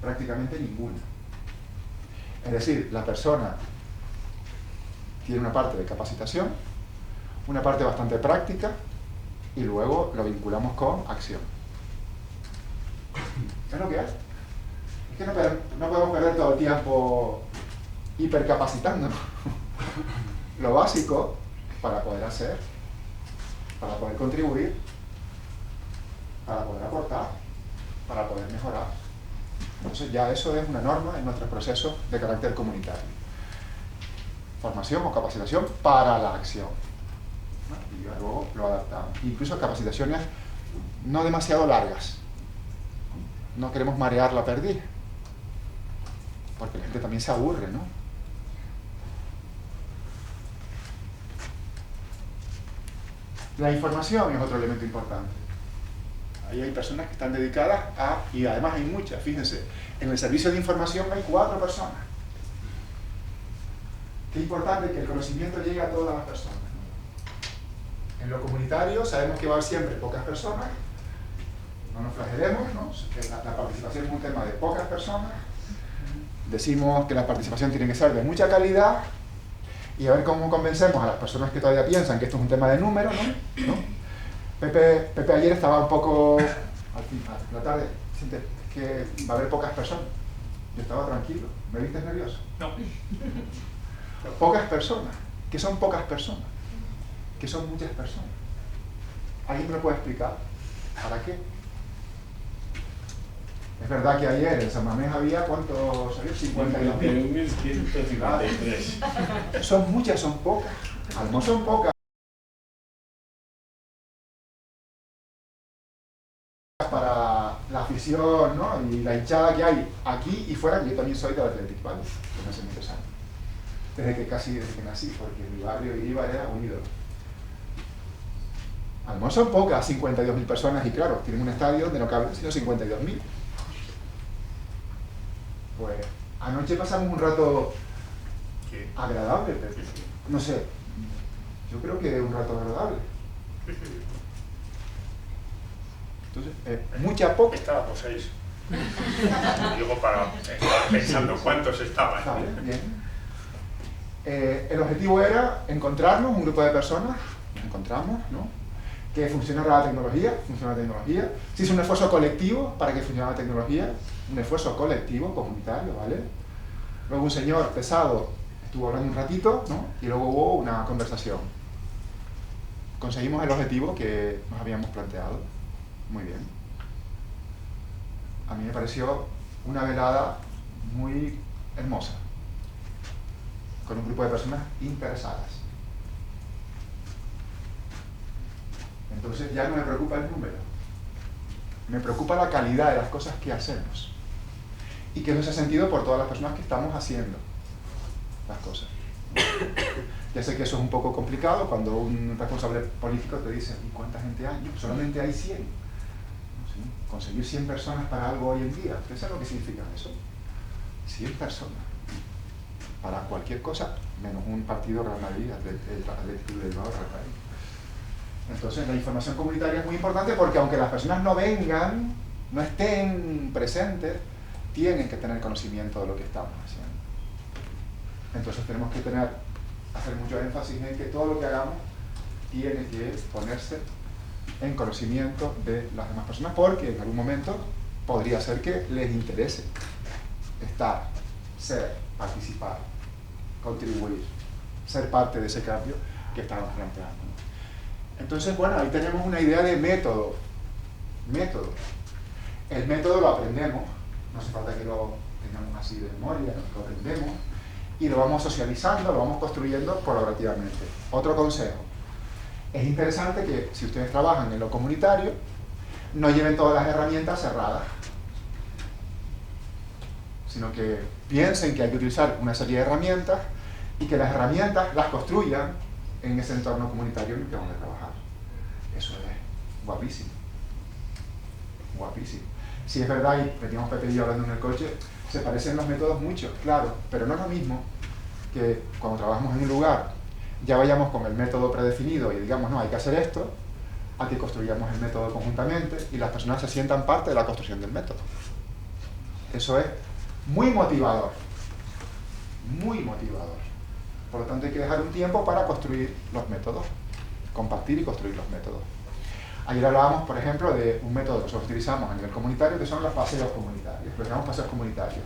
Prácticamente ninguna. Es decir, la persona tiene una parte de capacitación, una parte bastante práctica, y luego lo vinculamos con acción. Es lo que hay. Es que no podemos perder todo el tiempo hipercapacitándonos. Lo básico para poder hacer, para poder contribuir, para poder aportar, para poder mejorar. Entonces ya eso es una norma en nuestros procesos de carácter comunitario. Formación o capacitación para la acción. Y luego lo adaptamos. Incluso capacitaciones no demasiado largas. No queremos marear la perdiz, porque la gente también se aburre, ¿no? La información es otro elemento importante. Ahí hay personas que están dedicadas a, y además hay muchas, fíjense, en el servicio de información hay 4 personas. Qué importante que el conocimiento llegue a todas las personas. En lo comunitario sabemos que va a haber siempre pocas personas, no nos flagelemos, ¿no? Que la participación es un tema de pocas personas, decimos que la participación tiene que ser de mucha calidad, y a ver cómo convencemos a las personas que todavía piensan que esto es un tema de números, ¿no? Pepe ayer estaba un poco, al final, la tarde, siente que va a haber pocas personas. Yo estaba tranquilo, ¿me viste nervioso? No. Pocas personas. ¿Qué son pocas personas? ¿Qué son muchas personas? ¿Alguien me lo puede explicar? ¿Para qué? Es verdad que ayer en San Mamés había, ¿cuántos? 52.000. 51.153. Son muchas, son pocas. A lo mejor son pocas. para la afición, ¿no? Y la hinchada que hay aquí y fuera, que yo también soy del Athletic, ¿vale? Desde hace muchos años. Desde que nací, porque mi barrio Ibar era un ídolo. A lo mejor son pocas, 52.000 personas, y claro, tienen un estadio donde no caben sino 52.000. Pues anoche pasamos un rato Sí. agradable, pero, no sé, yo creo que un rato agradable. Entonces, mucha poca. Estábamos 6. Digo, estaba pensando cuántos estaban. Vale, bien. El objetivo era encontrarnos, un grupo de personas, nos encontramos, ¿no? Que funcionara la tecnología, se hizo un esfuerzo colectivo para que funcionara la tecnología, un esfuerzo colectivo, comunitario, ¿vale? Luego un señor pesado estuvo hablando un ratito, ¿no? Y luego hubo una conversación. Conseguimos el objetivo que nos habíamos planteado. Muy bien. A mí me pareció una velada muy hermosa, con un grupo de personas interesadas. Entonces ya no me preocupa el número, me preocupa la calidad de las cosas que hacemos y que eso se ha sentido por todas las personas que estamos haciendo las cosas. Ya sé que eso es un poco complicado cuando un responsable político te dice ¿y cuánta gente hay? Solamente hay 100. ¿Sí? Conseguir 100 personas para algo hoy en día, ¿usted sabe lo que significa eso? 100 personas para cualquier cosa, menos un partido Real Madrid, Atlético de Bilbao, Real Madrid. Entonces la información comunitaria es muy importante porque aunque las personas no vengan, no estén presentes, tienen que tener conocimiento de lo que estamos haciendo. Entonces tenemos que hacer mucho énfasis en que todo lo que hagamos tiene que ponerse en conocimiento de las demás personas porque en algún momento podría ser que les interese estar, ser, participar, contribuir, ser parte de ese cambio que estamos planteando. Entonces, bueno, ahí tenemos una idea de método. Método. El método lo aprendemos, no hace falta que lo tengamos así de memoria, lo aprendemos y lo vamos socializando, lo vamos construyendo colaborativamente. Otro consejo. Es interesante que si ustedes trabajan en lo comunitario, no lleven todas las herramientas cerradas, sino que piensen que hay que utilizar una serie de herramientas y que las herramientas las construyan en ese entorno comunitario en el que vamos a trabajar. Eso es guapísimo. Guapísimo. Si es verdad, y teníamos Pepe y yo hablando en el coche, se parecen los métodos mucho, claro, pero no es lo mismo que cuando trabajamos en un lugar ya vayamos con el método predefinido y digamos, no, hay que hacer esto, a que construyamos el método conjuntamente y las personas se sientan parte de la construcción del método. Eso es muy motivador. Muy motivador. Por lo tanto, hay que dejar un tiempo para construir los métodos, compartir y construir los métodos. Ayer hablábamos, por ejemplo, de un método que nosotros utilizamos a nivel comunitario, que son los paseos comunitarios, los llamamos paseos comunitarios.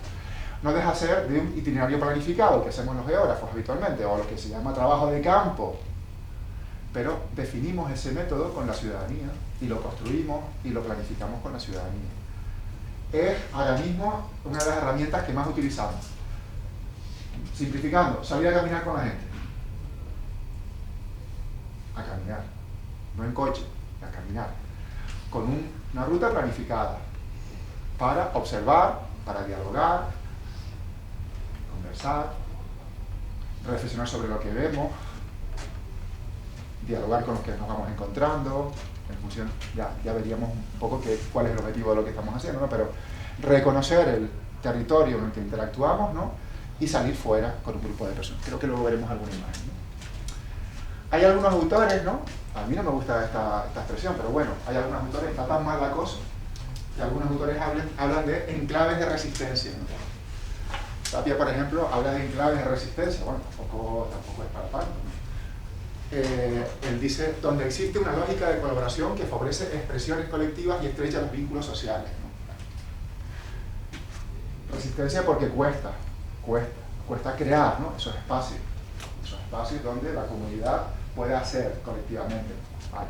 No deja de ser de un itinerario planificado que hacemos los geógrafos habitualmente, o lo que se llama trabajo de campo, pero definimos ese método con la ciudadanía y lo construimos y lo planificamos con la ciudadanía. Es ahora mismo una de las herramientas que más utilizamos. Simplificando, salir a caminar con la gente. A caminar, no en coche, a caminar. Con una ruta planificada para observar, para dialogar, conversar, reflexionar sobre lo que vemos, dialogar con los que nos vamos encontrando, en función, ya veríamos un poco cuál es el objetivo de lo que estamos haciendo, ¿no? Pero reconocer el territorio en el que interactuamos, ¿no? Y salir fuera con un grupo de personas. Creo que luego veremos alguna imagen, ¿no? Hay algunos autores, ¿no? A mí no me gusta esta expresión, pero bueno, hay algunos autores, está tan mal la cosa, que algunos autores hablan de enclaves de resistencia, ¿no? Tapia, por ejemplo, habla de enclaves de resistencia, bueno, tampoco es para tanto, ¿no? Él dice, donde existe una lógica de colaboración que favorece expresiones colectivas y estrecha los vínculos sociales, ¿no? Resistencia porque cuesta crear, ¿no? esos espacios donde la comunidad puede hacer colectivamente. Vale.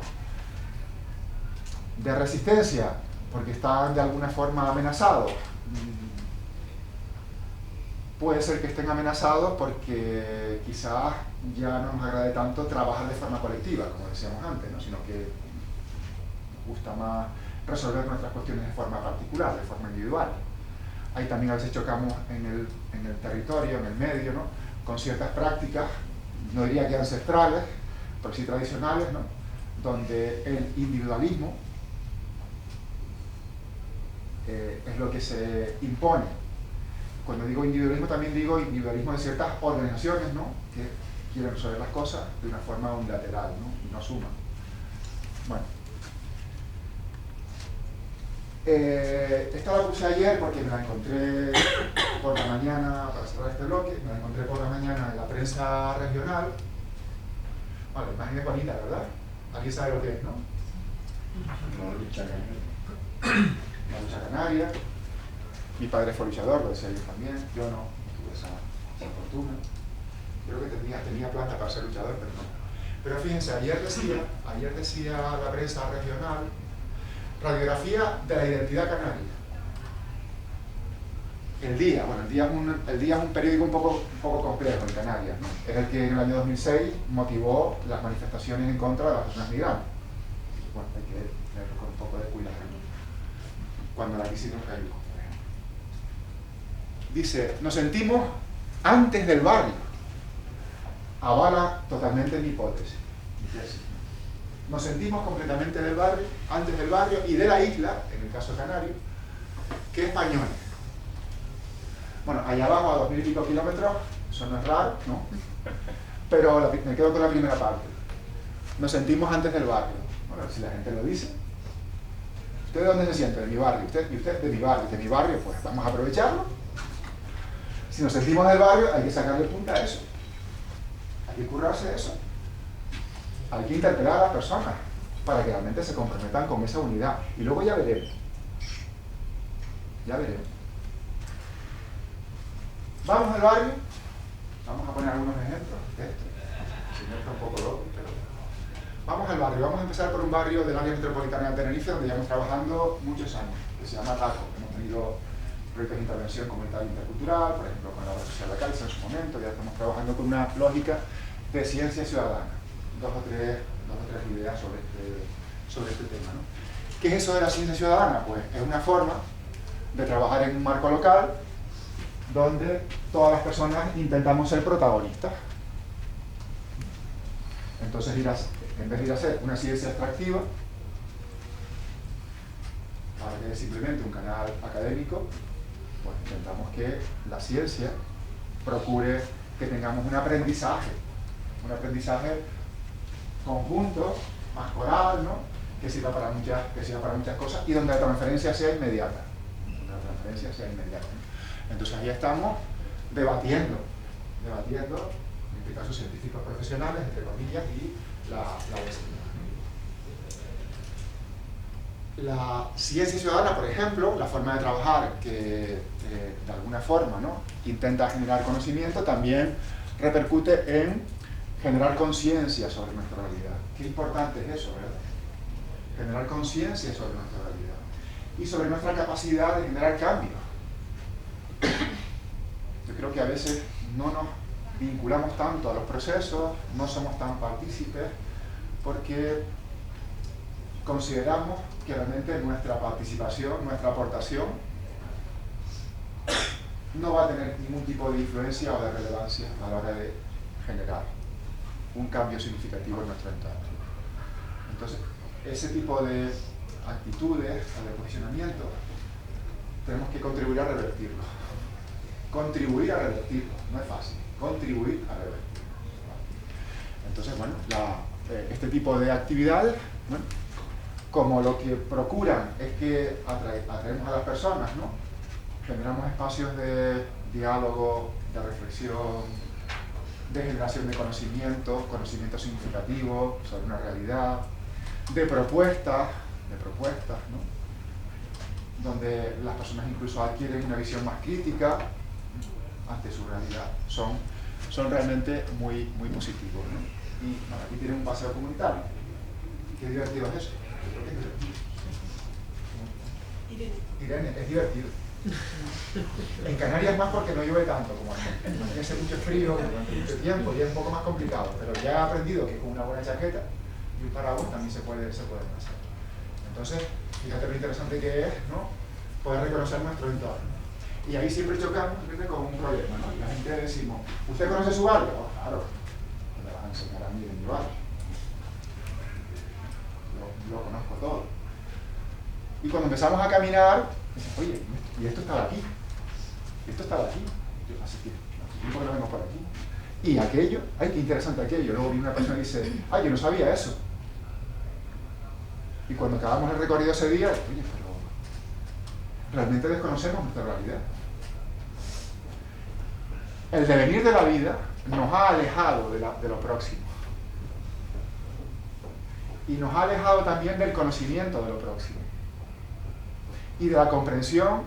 De resistencia, porque están de alguna forma amenazados. Puede ser que estén amenazados porque quizás ya no nos agrade tanto trabajar de forma colectiva, como decíamos antes, ¿no? Sino que nos gusta más resolver nuestras cuestiones de forma particular, de forma individual. Ahí también a veces chocamos en el territorio, en el medio, ¿no? Con ciertas prácticas, no diría que ancestrales, pero sí tradicionales, ¿no? Donde el individualismo es lo que se impone. Cuando digo individualismo también digo individualismo de ciertas organizaciones, ¿no? Que quieren resolver las cosas de una forma unilateral, ¿no? Y no suman. Bueno. Esta la puse ayer porque me la encontré por la mañana, para cerrar este bloque, me la encontré por la mañana en la prensa regional. Bueno, la imagen es bonita, ¿verdad? ¿Alguien sabe lo que es, no? La lucha canaria. La lucha canaria. Mi padre fue luchador, lo decía yo también. Yo no tuve esa fortuna. Creo que tenía planta para ser luchador, pero no. Pero fíjense, ayer decía la prensa regional, radiografía de la identidad canaria. El Día es un periódico un poco complejo en Canarias, ¿no? Es el que en el año 2006 motivó las manifestaciones en contra de las personas migrantes. Bueno, hay que leerlo con un poco de cuidado, ¿no? Cuando la crisis nos cayó, por ejemplo. Dice, nos sentimos antes del barrio. Avala totalmente mi hipótesis, mi tesis. Nos sentimos completamente del barrio, antes del barrio y de la isla, en el caso canario, que españoles. Bueno, allá abajo a 2000 y pico kilómetros, eso no es raro, ¿no? Pero me quedo con la primera parte. Nos sentimos antes del barrio. Bueno, si la gente lo dice. ¿Usted de dónde se siente? De mi barrio. ¿Y usted de mi barrio? De mi barrio, pues vamos a aprovecharlo. Si nos sentimos del barrio, hay que sacarle punta a eso. Hay que currarse eso. Hay que interpelar a las personas para que realmente se comprometan con esa unidad. Y luego ya veremos. Ya veremos. Vamos al barrio. Vamos a poner algunos ejemplos de esto. El señor está un poco loco, pero... Vamos al barrio. Vamos a empezar por un barrio del área metropolitana de Tenerife, donde llevamos trabajando muchos años, que se llama Taco. Hemos tenido proyectos de intervención comunitaria e intercultural, por ejemplo, con la obra social de Cádiz en su momento. Ya estamos trabajando con una lógica de ciencia ciudadana. Dos o tres ideas sobre este tema, ¿no? ¿Qué es eso de la ciencia ciudadana? Pues es una forma de trabajar en un marco local donde todas las personas intentamos ser protagonistas. Entonces, en vez de ir a hacer una ciencia extractiva, para que es simplemente un canal académico, pues intentamos que la ciencia procure que tengamos un aprendizaje conjunto, más coral, ¿no? Que sirva para muchas cosas y donde la transferencia sea inmediata. Entonces ahí estamos debatiendo, en este caso científicos profesionales, entre comillas, y la vecindad. La ciencia ciudadana, por ejemplo, la forma de trabajar que de alguna forma, ¿no?, intenta generar conocimiento, también repercute en generar conciencia sobre nuestra realidad. Qué importante es eso, ¿verdad? Generar conciencia sobre nuestra realidad y sobre nuestra capacidad de generar cambios. Yo creo que a veces no nos vinculamos tanto a los procesos, no somos tan partícipes, porque consideramos que realmente nuestra participación, nuestra aportación, no va a tener ningún tipo de influencia o de relevancia a la hora de generar un cambio significativo en nuestro entorno. Entonces, ese tipo de actitudes o de posicionamiento tenemos que contribuir a revertirlo. Contribuir a revertirlo, no es fácil. Contribuir a revertirlo. Entonces, bueno, este tipo de actividades, bueno, como lo que procuran es que atraemos a las personas, ¿no? Generamos espacios de diálogo, de reflexión, de generación de conocimiento significativo sobre una realidad, de propuestas, ¿no? Donde las personas incluso adquieren una visión más crítica ante su realidad. Son realmente muy positivos, ¿no? Y bueno, aquí tienen un paseo comunitario. Qué divertido es eso. Yo creo que es divertido. Irene, es divertido. En Canarias más porque no llueve tanto como aquí. Aquí hace mucho frío durante mucho tiempo y es un poco más complicado, pero ya he aprendido que con una buena chaqueta y un paraguas también se puede hacer. Entonces, Fíjate lo interesante que es, ¿no? Poder reconocer nuestro entorno. Y ahí siempre chocamos, fíjate, con un problema, ¿no? La gente decimos, ¿usted conoce su barrio? Oh, claro, me vas a enseñar a mí de mi barrio. Lo conozco todo. Y cuando empezamos a caminar, decimos, oye, y esto estaba aquí. Esto estaba aquí. Yo, hace tiempo que no vengo por aquí. Y aquello, ay, qué interesante aquello. Luego viene una persona y dice, ay, yo no sabía eso. Y cuando acabamos el recorrido ese día, oye, pero realmente desconocemos nuestra realidad. El devenir de la vida nos ha alejado de lo próximo. Y nos ha alejado también del conocimiento de lo próximo. Y de la comprensión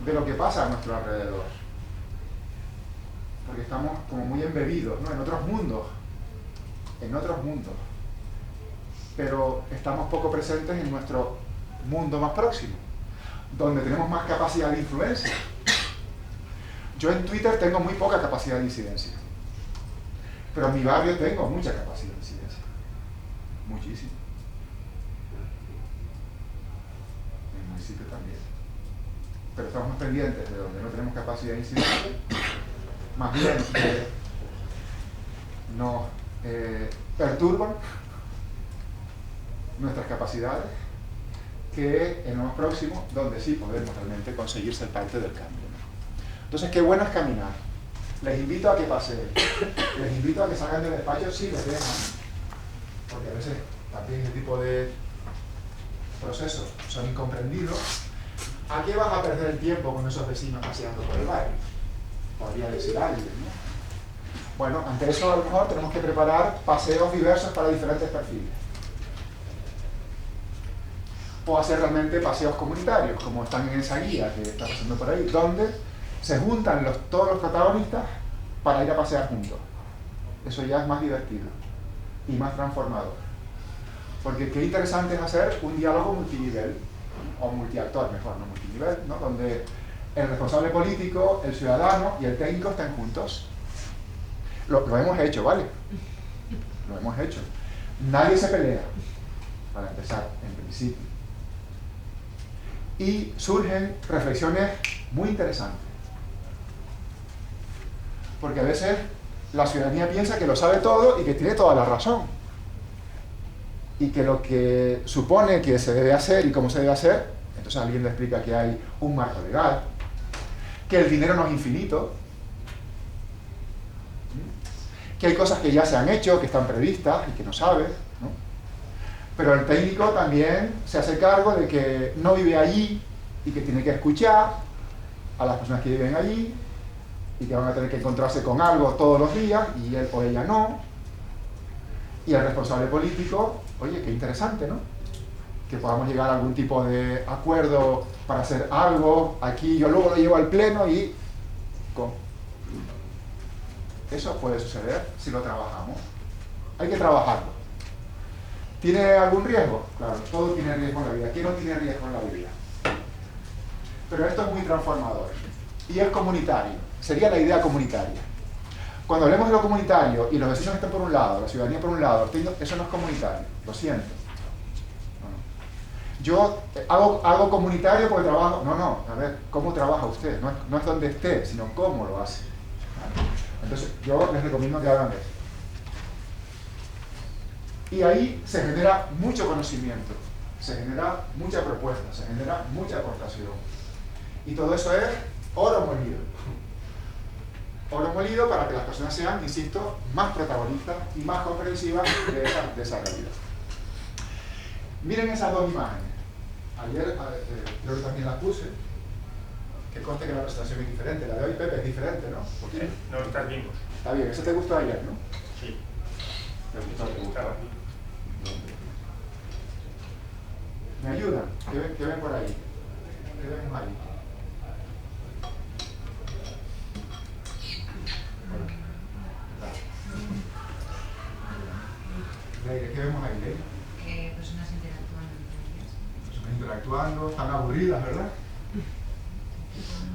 de lo que pasa a nuestro alrededor. Porque estamos como muy embebidos, ¿no? En otros mundos. Pero estamos poco presentes en nuestro mundo más próximo, donde tenemos más capacidad de influencia. Yo en Twitter tengo muy poca capacidad de incidencia, pero en mi barrio tengo mucha capacidad de incidencia. Muchísimo. En el municipio también. Pero estamos más pendientes de donde no tenemos capacidad de incidencia, más bien nos perturban nuestras capacidades, que en lo más próximo, donde sí podemos realmente conseguir ser parte del cambio, ¿no? Entonces, qué bueno es caminar. Les invito a que paseen, les invito a que salgan del despacho si les dejan, porque a veces también este tipo de procesos son incomprendidos. ¿A qué vas a perder el tiempo con esos vecinos paseando por el barrio? Podría decir alguien, ¿no? Bueno, ante eso a lo mejor tenemos que preparar paseos diversos para diferentes perfiles. O hacer realmente paseos comunitarios, como están en esa guía que está pasando por ahí, donde se juntan todos los protagonistas para ir a pasear juntos. Eso ya es más divertido y más transformador. Porque qué interesante es hacer un diálogo multinivel, o multiactor mejor, no multinivel, ¿no? Donde el responsable político, el ciudadano y el técnico están juntos. Lo hemos hecho, ¿vale? Lo hemos hecho. Nadie se pelea, para empezar, en principio. Y surgen reflexiones muy interesantes. Porque a veces la ciudadanía piensa que lo sabe todo y que tiene toda la razón. Y que lo que supone que se debe hacer y cómo se debe hacer, entonces alguien le explica que hay un marco legal, que el dinero no es infinito, que hay cosas que ya se han hecho, que están previstas y que no sabe, ¿no? Pero el técnico también se hace cargo de que no vive allí y que tiene que escuchar a las personas que viven allí y que van a tener que encontrarse con algo todos los días y él o ella no. Y el responsable político, oye, qué interesante, ¿no? Que podamos llegar a algún tipo de acuerdo para hacer algo aquí, yo luego lo llevo al pleno y... Eso puede suceder si lo trabajamos. Hay que trabajarlo. ¿Tiene algún riesgo? Claro, todo tiene riesgo en la vida. ¿Quién no tiene riesgo en la vida? Pero esto es muy transformador. Y es comunitario. Sería la idea comunitaria. Cuando hablemos de lo comunitario y los vecinos están por un lado, la ciudadanía por un lado, eso no es comunitario. Lo siento. Yo hago comunitario porque trabajo... No, a ver, ¿cómo trabaja usted? No es donde esté, sino cómo lo hace. Entonces, yo les recomiendo que hagan eso. Y ahí se genera mucho conocimiento, se genera mucha propuesta, se genera mucha aportación. Y todo eso es oro molido. Oro molido para que las personas sean, insisto, más protagonistas y más comprensivas de esa realidad. Miren esas dos imágenes. Ayer creo que también las puse. Que conste que la presentación es diferente. La de hoy, Pepe, es diferente, ¿no? No, estás bien. Está bien, eso te gustó ayer, ¿no? Sí. Te gustaba. ¿Me ayudan? ¿Qué ven por ahí? ¿Qué vemos ahí? Leire, ¿qué vemos ahí, Leire? Personas interactuando entre ellas. Personas interactuando, están aburridas, ¿verdad?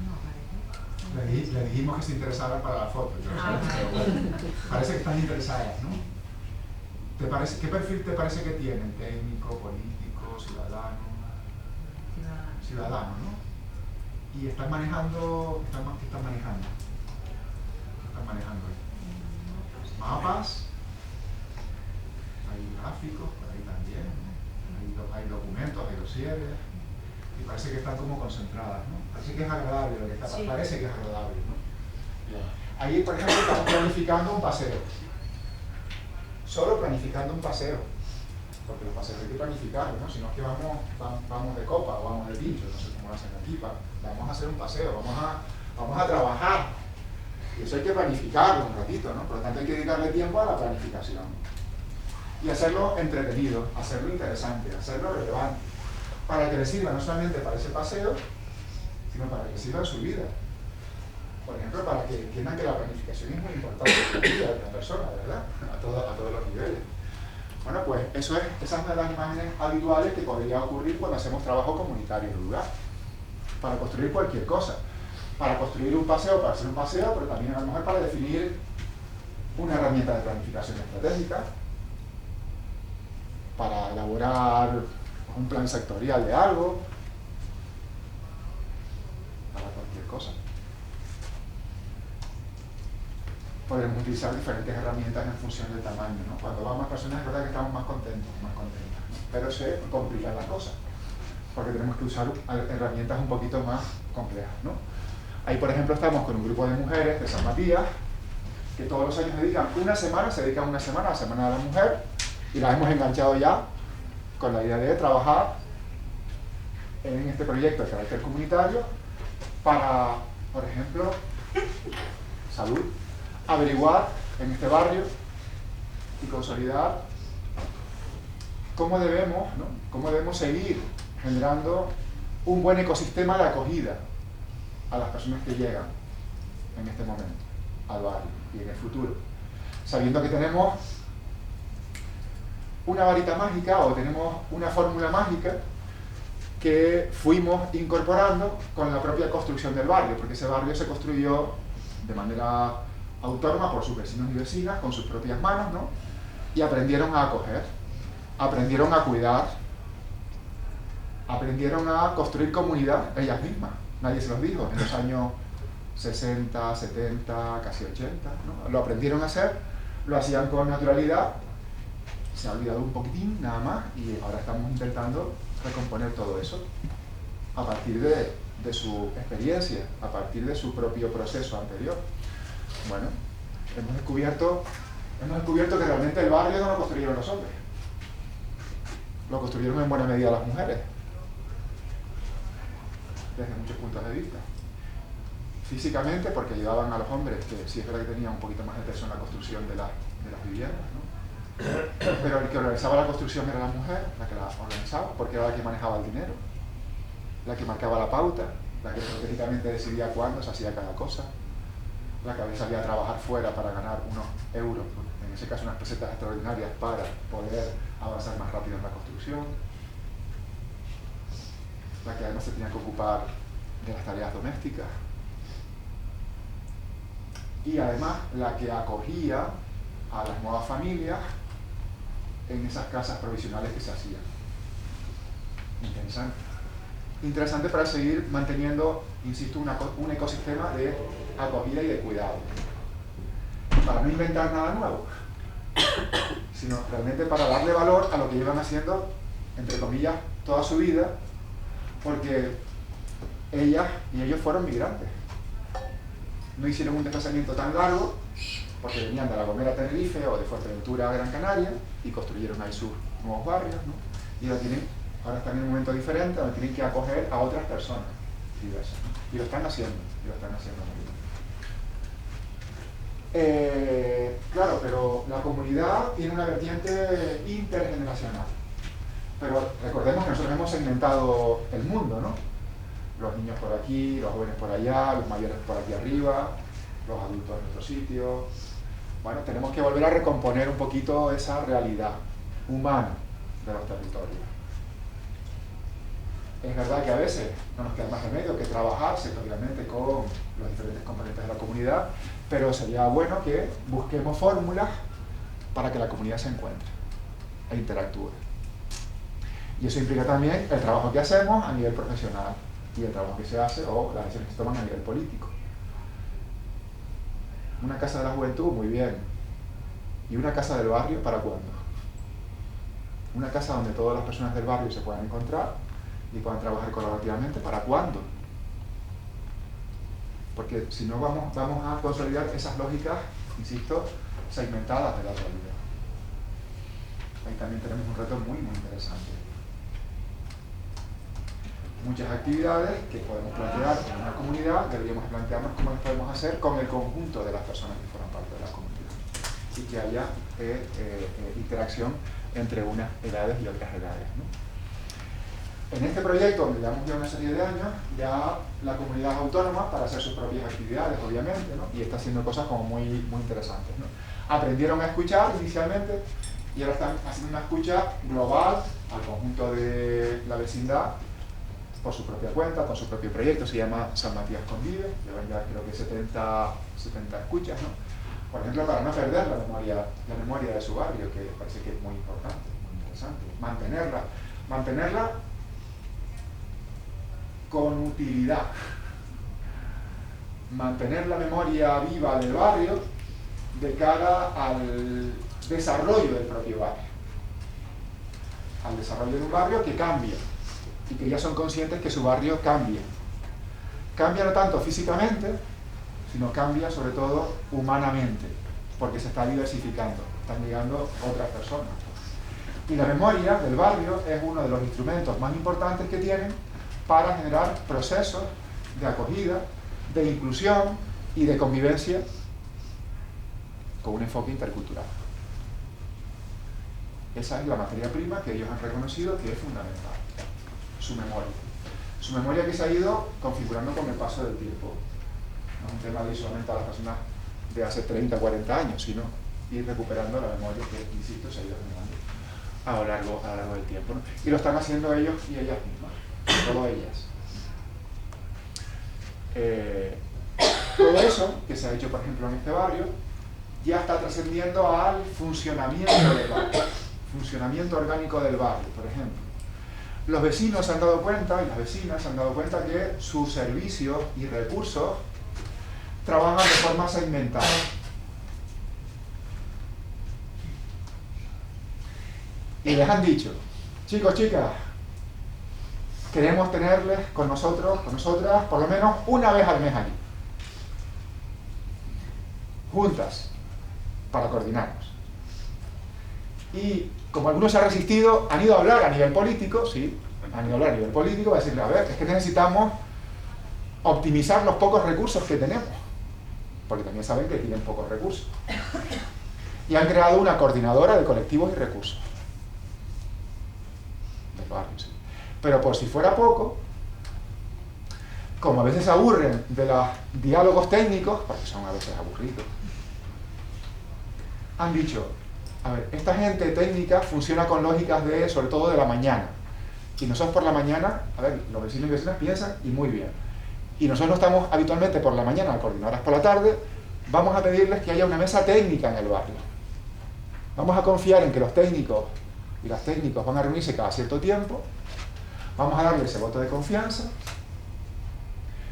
No parece. Le dijimos que se interesaran para la foto. Parece que están interesadas, ¿no? ¿Qué perfil te parece que tienen? ¿Técnico, político, ciudadano? ciudadanos, ¿no? Y están manejando, están manejando mapas, hay gráficos por ahí también, ¿no? Hay documentos, hay dosieres, y parece que están como concentradas, ¿no? Parece que es agradable lo que está, Sí. parece que es agradable, ¿no? Bien. Ahí, por ejemplo, estamos planificando un paseo. Solo planificando un paseo. Porque los paseos hay que planificarlos, ¿no? Si no es que vamos de copa o vamos de pincho, no sé cómo lo hacen aquí, vamos a hacer un paseo, vamos a trabajar. Y eso hay que planificarlo un ratito, ¿no? Por lo tanto hay que dedicarle tiempo a la planificación. Y hacerlo entretenido, hacerlo interesante, hacerlo relevante. Para que le sirva no solamente para ese paseo, sino para que le sirva en su vida. Por ejemplo, para que entiendan que la planificación es muy importante en la vida de la persona, ¿verdad? A todos los niveles. Bueno, pues esa es una de las imágenes habituales que podría ocurrir cuando hacemos trabajo comunitario en el lugar. Para construir cualquier cosa. Para construir un paseo, para hacer un paseo, pero también a lo mejor para definir una herramienta de planificación estratégica, para elaborar un plan sectorial de algo, para cualquier cosa. Podremos utilizar diferentes herramientas en función del tamaño, ¿no? Cuando van más personas es verdad que estamos más contentos, ¿no? Pero se complica la cosa, porque tenemos que usar herramientas un poquito más complejas, ¿no? Ahí, por ejemplo, estamos con un grupo de mujeres de San Matías, que todos los años se dedican una semana a la Semana de la Mujer, y las hemos enganchado ya con la idea de trabajar en este proyecto de carácter comunitario para, por ejemplo, salud, averiguar en este barrio y consolidar cómo debemos seguir generando un buen ecosistema de acogida a las personas que llegan en este momento al barrio y en el futuro, sabiendo que tenemos una varita mágica o tenemos una fórmula mágica que fuimos incorporando con la propia construcción del barrio, porque ese barrio se construyó de manera autónoma por sus vecinos y vecinas, con sus propias manos, ¿no? Y aprendieron a acoger, aprendieron a cuidar, aprendieron a construir comunidad ellas mismas. Nadie se los dijo en los años 60, 70, casi 80, ¿no? Lo aprendieron a hacer, lo hacían con naturalidad, se ha olvidado un poquitín nada más y ahora estamos intentando recomponer todo eso a partir de su experiencia, a partir de su propio proceso anterior. Bueno, hemos descubierto que realmente el barrio no lo construyeron los hombres, lo construyeron en buena medida las mujeres, desde muchos puntos de vista. Físicamente, porque ayudaban a los hombres, que sí es verdad que tenían un poquito más de peso en la construcción de las viviendas, ¿no? Pero el que organizaba la construcción era la mujer, la que la organizaba, porque era la que manejaba el dinero, la que marcaba la pauta, la que estratégicamente decidía cuándo se hacía cada cosa, la que a veces salía a trabajar fuera para ganar unos euros, en ese caso unas pesetas extraordinarias para poder avanzar más rápido en la construcción, la que además se tenía que ocupar de las tareas domésticas y además la que acogía a las nuevas familias en esas casas provisionales que se hacían. Interesante. Interesante para seguir manteniendo, insisto, un ecosistema de acogida y de cuidado. Para no inventar nada nuevo, sino realmente para darle valor a lo que llevan haciendo, entre comillas, toda su vida, porque ellas y ellos fueron migrantes. No hicieron un desplazamiento tan largo, porque venían de La Gomera a Tenerife o de Fuerteventura a Gran Canaria y construyeron ahí sus nuevos barrios, ¿no? Y ahora están en un momento diferente donde tienen que acoger a otras personas diversas, ¿no? Y lo están haciendo muy bien. Claro, pero la comunidad tiene una vertiente intergeneracional. Pero recordemos que nosotros hemos segmentado el mundo, ¿no? Los niños por aquí, los jóvenes por allá, los mayores por aquí arriba, los adultos en otro sitio. Bueno, tenemos que volver a recomponer un poquito esa realidad humana de los territorios. Es verdad que a veces no nos queda más remedio que trabajar sectorialmente con los diferentes componentes de la comunidad, pero sería bueno que busquemos fórmulas para que la comunidad se encuentre e interactúe. Y eso implica también el trabajo que hacemos a nivel profesional y el trabajo que se hace o las decisiones que se toman a nivel político. Una casa de la juventud, muy bien. ¿Y una casa del barrio para cuándo? Una casa donde todas las personas del barrio se puedan encontrar y puedan trabajar colaborativamente, ¿para cuándo? Porque si no vamos a consolidar esas lógicas, insisto, segmentadas de la realidad. Ahí también tenemos un reto muy, muy interesante. Muchas actividades que podemos plantear en una comunidad, deberíamos plantearnos cómo las podemos hacer con el conjunto de las personas que forman parte de la comunidad y que haya interacción entre unas edades y otras edades, ¿no? En este proyecto, donde llevamos ya una serie de años, ya la comunidad es autónoma para hacer sus propias actividades, obviamente, ¿no? Y está haciendo cosas como muy, muy interesantes, ¿no? Aprendieron a escuchar inicialmente y ahora están haciendo una escucha global al conjunto de la vecindad por su propia cuenta, con su propio proyecto, se llama San Matías Convive, llevan ya creo que 70 escuchas, ¿no? Por ejemplo, para no perder la memoria de su barrio, que parece que es muy importante, muy interesante, mantenerla con utilidad, mantener la memoria viva del barrio de cara al desarrollo del propio barrio, al desarrollo de un barrio que cambia y que ya son conscientes que su barrio cambia no tanto físicamente, sino cambia sobre todo humanamente, porque se está diversificando, están llegando otras personas. Y la memoria del barrio es uno de los instrumentos más importantes que tienen para generar procesos de acogida, de inclusión y de convivencia con un enfoque intercultural. Esa es la materia prima que ellos han reconocido que es fundamental, su memoria. Su memoria que se ha ido configurando con el paso del tiempo. No es un tema de solamente a las personas de hace 30, 40 años, sino ir recuperando la memoria que, insisto, se ha ido generando a lo largo del tiempo, ¿no? Y lo están haciendo ellos y ellas mismas, todas ellas. Todo eso que se ha hecho, por ejemplo, en este barrio, ya está trascendiendo al funcionamiento del barrio, funcionamiento orgánico del barrio, por ejemplo. Los vecinos se han dado cuenta, y las vecinas se han dado cuenta que sus servicios y recursos trabajan de forma segmentada. Y les han dicho, chicos, chicas, queremos tenerles con nosotros, con nosotras, por lo menos una vez al mes aquí. Juntas, para coordinarnos. Y como algunos se han resistido, han ido a hablar a nivel político, sí, han ido a hablar a nivel político, a decirle, a ver, es que necesitamos optimizar los pocos recursos que tenemos, porque también saben que tienen pocos recursos. Y han creado una coordinadora de colectivos y recursos. Del barrio, sí. Pero por si fuera poco, como a veces se aburren de los diálogos técnicos, porque son a veces aburridos, han dicho, a ver, esta gente técnica funciona con lógicas de, sobre todo de la mañana. Y nosotros por la mañana, a ver, los vecinos y vecinas piensan, y muy bien. Y nosotros no estamos habitualmente por la mañana, coordinadoras por la tarde, vamos a pedirles que haya una mesa técnica en el barrio. Vamos a confiar en que los técnicos y las técnicos van a reunirse cada cierto tiempo, vamos a darles ese voto de confianza,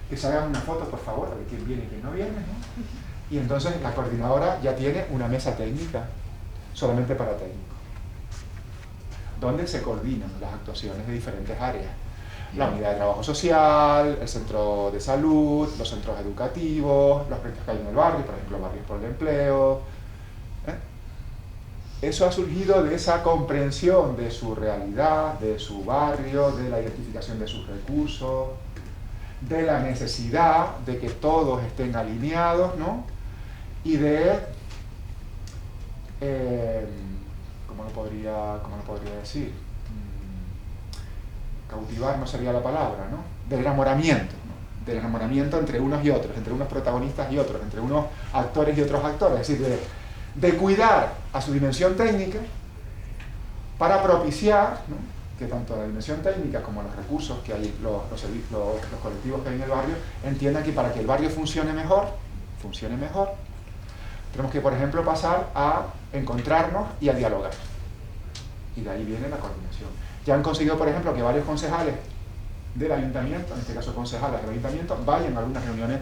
que se hagan una foto, por favor, a ver quién viene y quién no viene, ¿no? Y entonces la coordinadora ya tiene una mesa técnica, solamente para técnicos, donde se coordinan las actuaciones de diferentes áreas. La unidad de trabajo social, el centro de salud, los centros educativos, los proyectos que hay en el barrio, por ejemplo, barrios por el empleo. Eso ha surgido de esa comprensión de su realidad, de su barrio, de la identificación de sus recursos, de la necesidad de que todos estén alineados, ¿no? Y de, ¿cómo lo podría decir? Cautivar no sería la palabra, ¿no? Del enamoramiento, ¿no? Del enamoramiento entre unos y otros, entre unos protagonistas y otros, entre unos actores y otros actores, es decir, de cuidar a su dimensión técnica para propiciar, ¿no?, que tanto la dimensión técnica como los recursos que hay, los colectivos que hay en el barrio, entiendan que para que el barrio funcione mejor, tenemos que, por ejemplo, pasar a encontrarnos y a dialogar. Y de ahí viene la coordinación. Ya han conseguido, por ejemplo, que varios concejales del ayuntamiento, en este caso concejales del ayuntamiento, vayan a algunas reuniones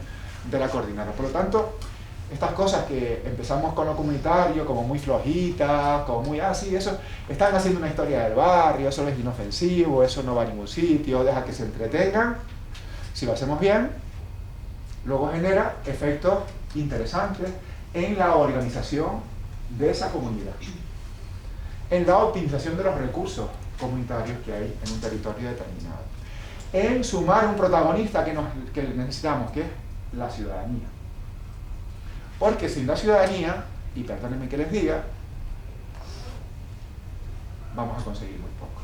de la coordinadora. Por lo tanto, estas cosas que empezamos con lo comunitario, como muy flojitas, como muy así, eso, están haciendo una historia del barrio, eso es inofensivo, eso no va a ningún sitio, deja que se entretengan. Si lo hacemos bien, luego genera efectos interesantes en la organización de esa comunidad, en la optimización de los recursos comunitarios que hay en un territorio determinado, en sumar un protagonista que necesitamos, que es la ciudadanía. Porque sin la ciudadanía, y perdónenme que les diga, vamos a conseguir muy poco.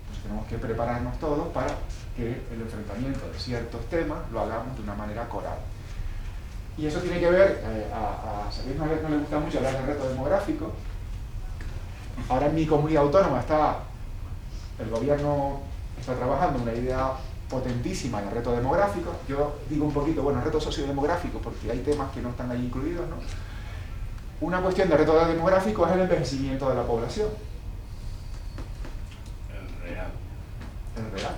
Entonces tenemos que prepararnos todos para que el enfrentamiento de ciertos temas lo hagamos de una manera coral. Y eso tiene que ver, a Xavier no le gusta mucho hablar de reto demográfico. Ahora en mi comunidad autónoma el gobierno está trabajando en una idea potentísima de reto demográfico. Yo digo un poquito, bueno, reto sociodemográfico, porque hay temas que no están ahí incluidos, ¿no? Una cuestión de reto demográfico es el envejecimiento de la población. El real. El real.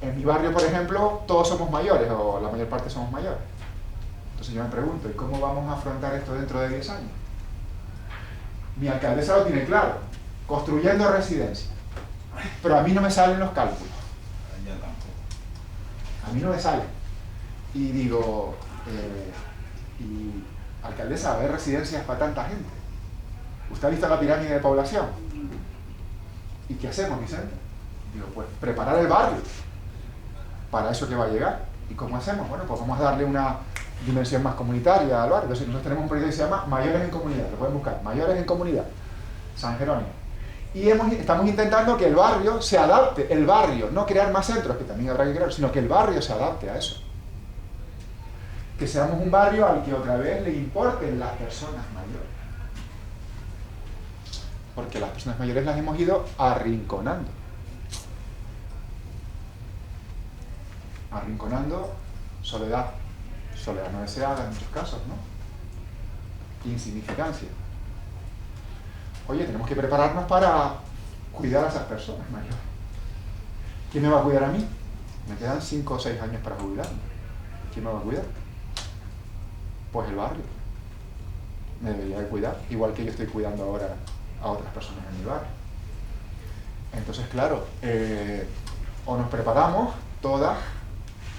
En mi barrio, por ejemplo, todos somos mayores, o la mayor parte somos mayores. Entonces yo me pregunto, ¿y cómo vamos a afrontar esto dentro de 10 años? Mi alcaldesa lo tiene claro, construyendo residencias. Pero a mí no me salen los cálculos. Ya tampoco. A mí no me salen. Y digo, y alcaldesa, ¿va a haber residencias para tanta gente? ¿Usted ha visto la pirámide de población? ¿Y qué hacemos, Vicente? Digo, pues preparar el barrio para eso que va a llegar. ¿Y cómo hacemos? Bueno, pues vamos a darle una dimensión más comunitaria al barrio. Entonces nosotros tenemos un proyecto que se llama Mayores en Comunidad, lo pueden buscar, Mayores en Comunidad, San Jerónimo. Y estamos intentando que el barrio se adapte, el barrio, no crear más centros, que también habrá que crear, sino que el barrio se adapte a eso. Que seamos un barrio al que otra vez le importen las personas mayores. Porque las personas mayores las hemos ido arrinconando. Arrinconando, soledad no deseada en muchos casos, ¿no? Insignificancia. Oye, tenemos que prepararnos para cuidar a esas personas mayores. ¿Quién me va a cuidar a mí? Me quedan 5 o 6 años para jubilarme. ¿Quién me va a cuidar? Pues el barrio. Me debería de cuidar, igual que yo estoy cuidando ahora a otras personas en mi barrio. Entonces, claro, o nos preparamos todas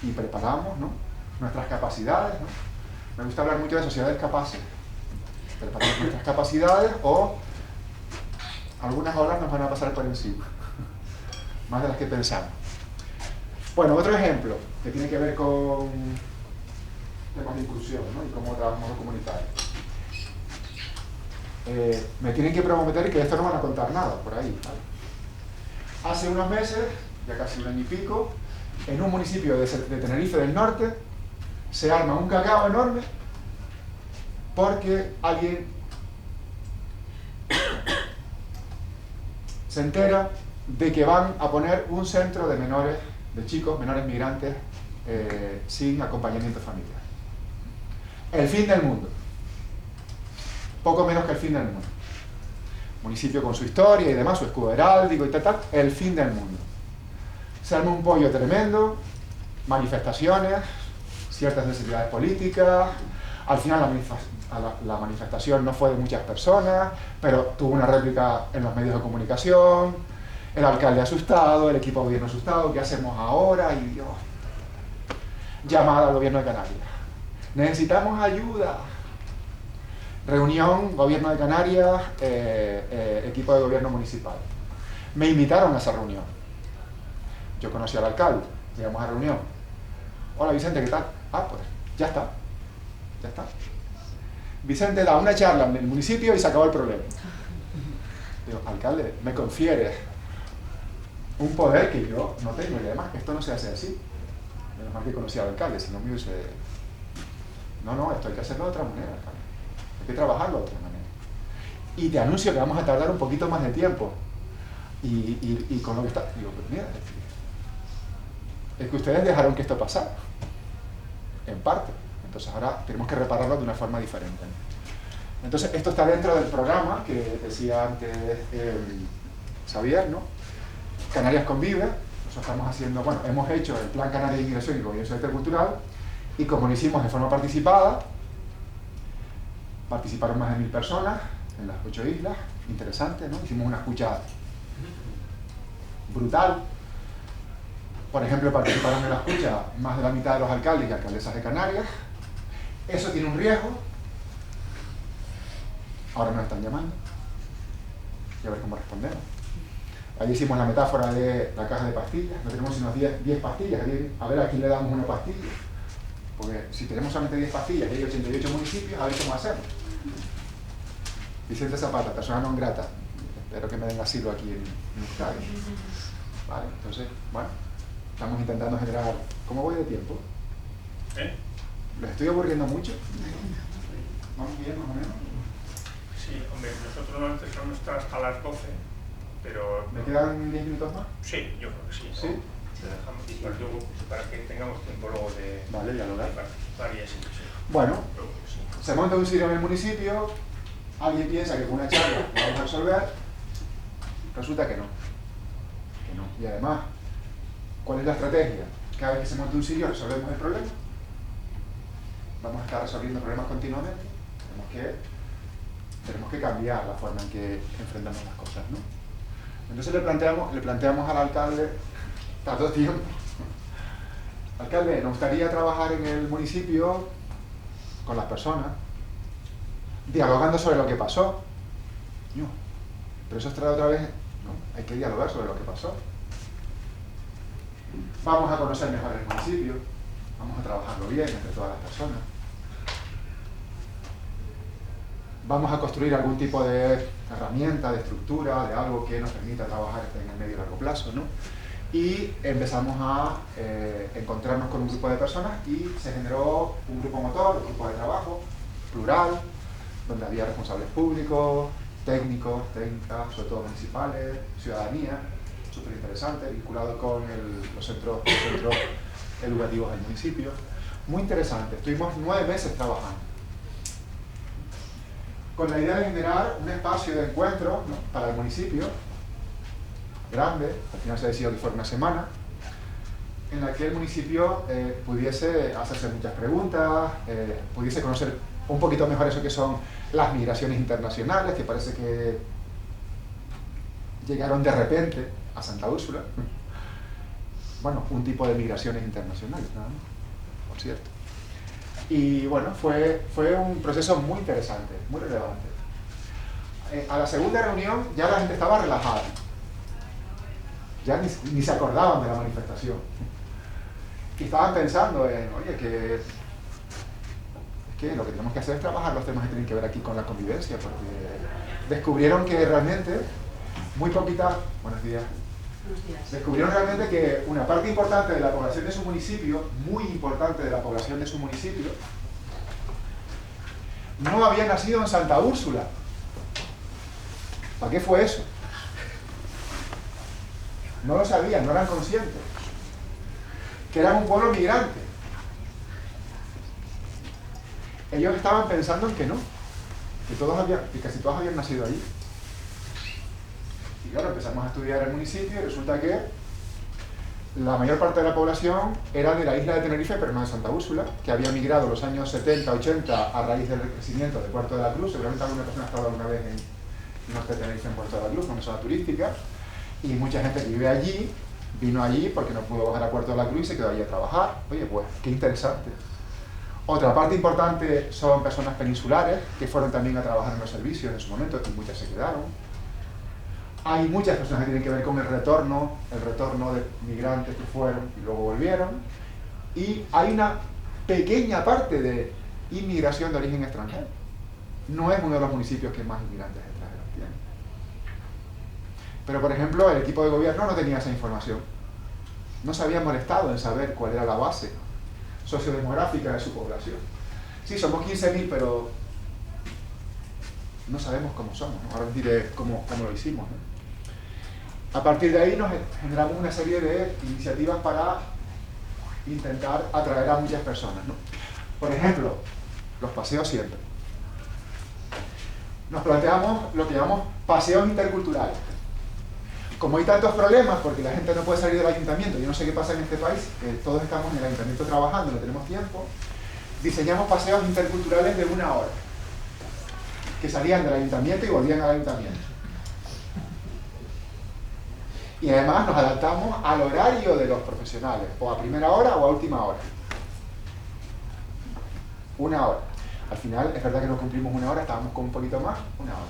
y preparamos, ¿no?, nuestras capacidades, ¿no? Me gusta hablar mucho de sociedades capaces. Preparamos nuestras capacidades, o algunas horas nos van a pasar por encima, más de las que pensamos. Bueno, otro ejemplo que tiene que ver con temas de inclusión, ¿no?, y cómo trabajamos lo comunitario. Me tienen que prometer que de esto no van a contar nada por ahí, ¿vale? Hace unos meses, ya casi un año y pico, en un municipio de Tenerife del Norte, se arma un cacao enorme porque alguien se entera de que van a poner un centro de menores, de chicos, menores migrantes, sin acompañamiento familiar. El fin del mundo. Poco menos que el fin del mundo. Municipio con su historia y demás, su escudo heráldico y tal, el fin del mundo. Se arma un pollo tremendo, manifestaciones, ciertas necesidades políticas. Al final la manifestación no fue de muchas personas, pero tuvo una réplica en los medios de comunicación, el alcalde asustado, el equipo de gobierno asustado, ¿qué hacemos ahora? Y Dios, llamada al gobierno de Canarias. Necesitamos ayuda. Reunión, gobierno de Canarias, equipo de gobierno municipal. Me invitaron a esa reunión. Yo conocí al alcalde, llegamos a reunión. Hola Vicente, ¿qué tal? Ah, pues ya está. Ya está. Vicente da una charla en el municipio y se acabó el problema. Digo, alcalde, me confieres un poder que yo no tengo, y además esto no se hace así. Menos mal que conocí al alcalde, si no me hubiese... No, esto hay que hacerlo de otra manera, alcalde. Hay que trabajarlo de otra manera. Y te anuncio que vamos a tardar un poquito más de tiempo. Y con lo que está... Digo, pues mira, es que ustedes dejaron que esto pasara. En parte. Entonces ahora tenemos que repararlo de una forma diferente. Entonces esto está dentro del programa que decía antes Xavier, ¿no? Canarias Convive. Nosotros estamos haciendo, bueno, hemos hecho el Plan Canaria de Inmigración y Convivencia Intercultural, y como lo hicimos de forma participada, participaron más de 1000 personas en las 8 islas, interesante, ¿no? Hicimos una escucha brutal. Por ejemplo, participaron en la escucha más de la mitad de los alcaldes y alcaldesas de Canarias. Eso tiene un riesgo. Ahora nos están llamando. Y a ver cómo respondemos. Ahí hicimos la metáfora de la caja de pastillas. No tenemos sino 10 pastillas. A ver a quién le damos una pastilla. Porque si tenemos solamente 10 pastillas y hay 88 municipios, a ver cómo hacemos. Vicente Zapata, persona non grata. Espero que me den asilo aquí en Euskadi. Vale, entonces, bueno, estamos intentando generar... ¿Cómo voy de tiempo? ¿Les estoy aburriendo mucho? ¿Vamos bien, más o menos? Sí, hombre, nosotros no empezamos hasta las 12, pero... ¿Me quedan 10 minutos más? Sí, yo creo que sí. ¿Sí? Te dejamos para que tengamos tiempo luego de... Vale, dialogar. Participar y así, sí. Bueno, Creo que sí. se monta un sitio en el municipio, alguien piensa que con una charla lo vamos a resolver, resulta que no. Que no. Y además, ¿cuál es la estrategia? Cada vez que se monta un sitio resolvemos el problema. Vamos a estar resolviendo problemas continuamente. Tenemos que cambiar la forma en que enfrentamos las cosas, ¿no? Entonces le planteamos al alcalde, tanto tiempo, alcalde, nos gustaría trabajar en el municipio con las personas, dialogando sobre lo que pasó. No, pero eso es traer otra vez, no, hay que dialogar sobre lo que pasó. Vamos a conocer mejor el municipio, vamos a trabajarlo bien entre todas las personas. Vamos a construir algún tipo de herramienta, de estructura, de algo que nos permita trabajar en el medio y largo plazo, ¿no? Y empezamos a encontrarnos con un grupo de personas y se generó un grupo motor, un grupo de trabajo plural, donde había responsables públicos, técnicos, técnicas, sobre todo municipales, ciudadanía, súper interesante, vinculado con los centros educativos del municipio. Muy interesante, estuvimos 9 meses trabajando, con la idea de generar un espacio de encuentro, ¿no?, para el municipio, grande, al final se decidió que fuera una semana, en la que el municipio pudiese hacerse muchas preguntas, pudiese conocer un poquito mejor eso que son las migraciones internacionales, que parece que llegaron de repente a Santa Úrsula. Bueno, un tipo de migraciones internacionales, nada más, por cierto. Y bueno, fue un proceso muy interesante, muy relevante. A la segunda reunión ya la gente estaba relajada. Ya ni se acordaban de la manifestación. Y estaban pensando en, oye, que lo que tenemos que hacer es trabajar los temas que tienen que ver aquí con la convivencia, porque descubrieron que realmente muy poquita... Buenos días. Descubrieron realmente que una parte importante de la población de su municipio, muy importante de la población de su municipio, no había nacido en Santa Úrsula. ¿Para qué fue eso? No lo sabían, no eran conscientes. Que eran un pueblo migrante. Ellos estaban pensando en que no, que casi todos habían nacido allí. Y claro, empezamos a estudiar el municipio y resulta que la mayor parte de la población era de la isla de Tenerife, pero no de Santa Úrsula, que había migrado en los años 70, 80 a raíz del crecimiento de Puerto de la Cruz. Seguramente alguna persona ha estado alguna vez en norte de Tenerife, en Puerto de la Cruz, una zona turística, y mucha gente que vive allí, vino allí porque no pudo bajar a Puerto de la Cruz y se quedó allí a trabajar. Oye, pues, qué interesante. Otra parte importante son personas peninsulares, que fueron también a trabajar en los servicios en su momento, y muchas se quedaron. Hay muchas personas que tienen que ver con el retorno de migrantes que fueron y luego volvieron. Y hay una pequeña parte de inmigración de origen extranjero. No es uno de los municipios que más inmigrantes extranjeros tiene. Pero, por ejemplo, el equipo de gobierno no tenía esa información. No se había molestado en saber cuál era la base sociodemográfica de su población. Sí, somos 15.000, pero no sabemos cómo somos, ¿no? Ahora os diré cómo lo hicimos, ¿no? A partir de ahí nos generamos una serie de iniciativas para intentar atraer a muchas personas, ¿no? Por ejemplo, los paseos siempre. Nos planteamos lo que llamamos paseos interculturales. como hay tantos problemas, porque la gente no puede salir del ayuntamiento, yo no sé qué pasa en este país, que todos estamos en el ayuntamiento trabajando, no tenemos tiempo, diseñamos paseos interculturales de 1 hora, que salían del ayuntamiento y volvían al ayuntamiento. Y además nos adaptamos al horario de los profesionales, o a primera hora o a última hora. 1 hora. Al final, es verdad que no cumplimos 1 hora, estábamos con un poquito más, 1 hora.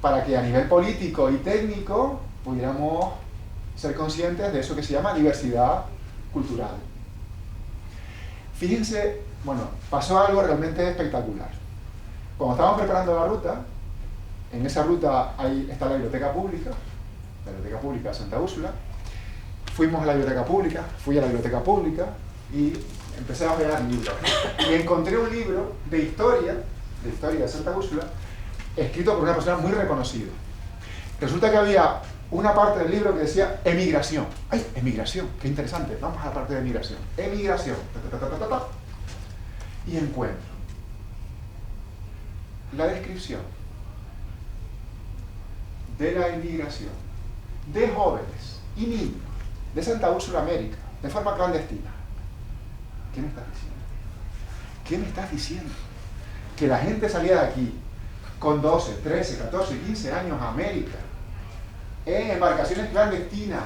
Para que a nivel político y técnico pudiéramos ser conscientes de eso que se llama diversidad cultural. Fíjense, bueno, pasó algo realmente espectacular. Cuando estábamos preparando la ruta, en esa ruta está la biblioteca pública de Santa Úrsula. Fuimos a la biblioteca pública, fui a la biblioteca pública y empecé a ver libros. Y encontré un libro de historia de Santa Úrsula, escrito por una persona muy reconocida. Resulta que había una parte del libro que decía emigración. ¡Ay, emigración! ¡Qué interesante! Vamos a la parte de emigración. Emigración. Y encuentro la descripción de la emigración de jóvenes y niños de Santa Úrsula, América, de forma clandestina. ¿Qué me estás diciendo? ¿Qué me estás diciendo? Que la gente salía de aquí con 12, 13, 14, 15 años a América, en embarcaciones clandestinas,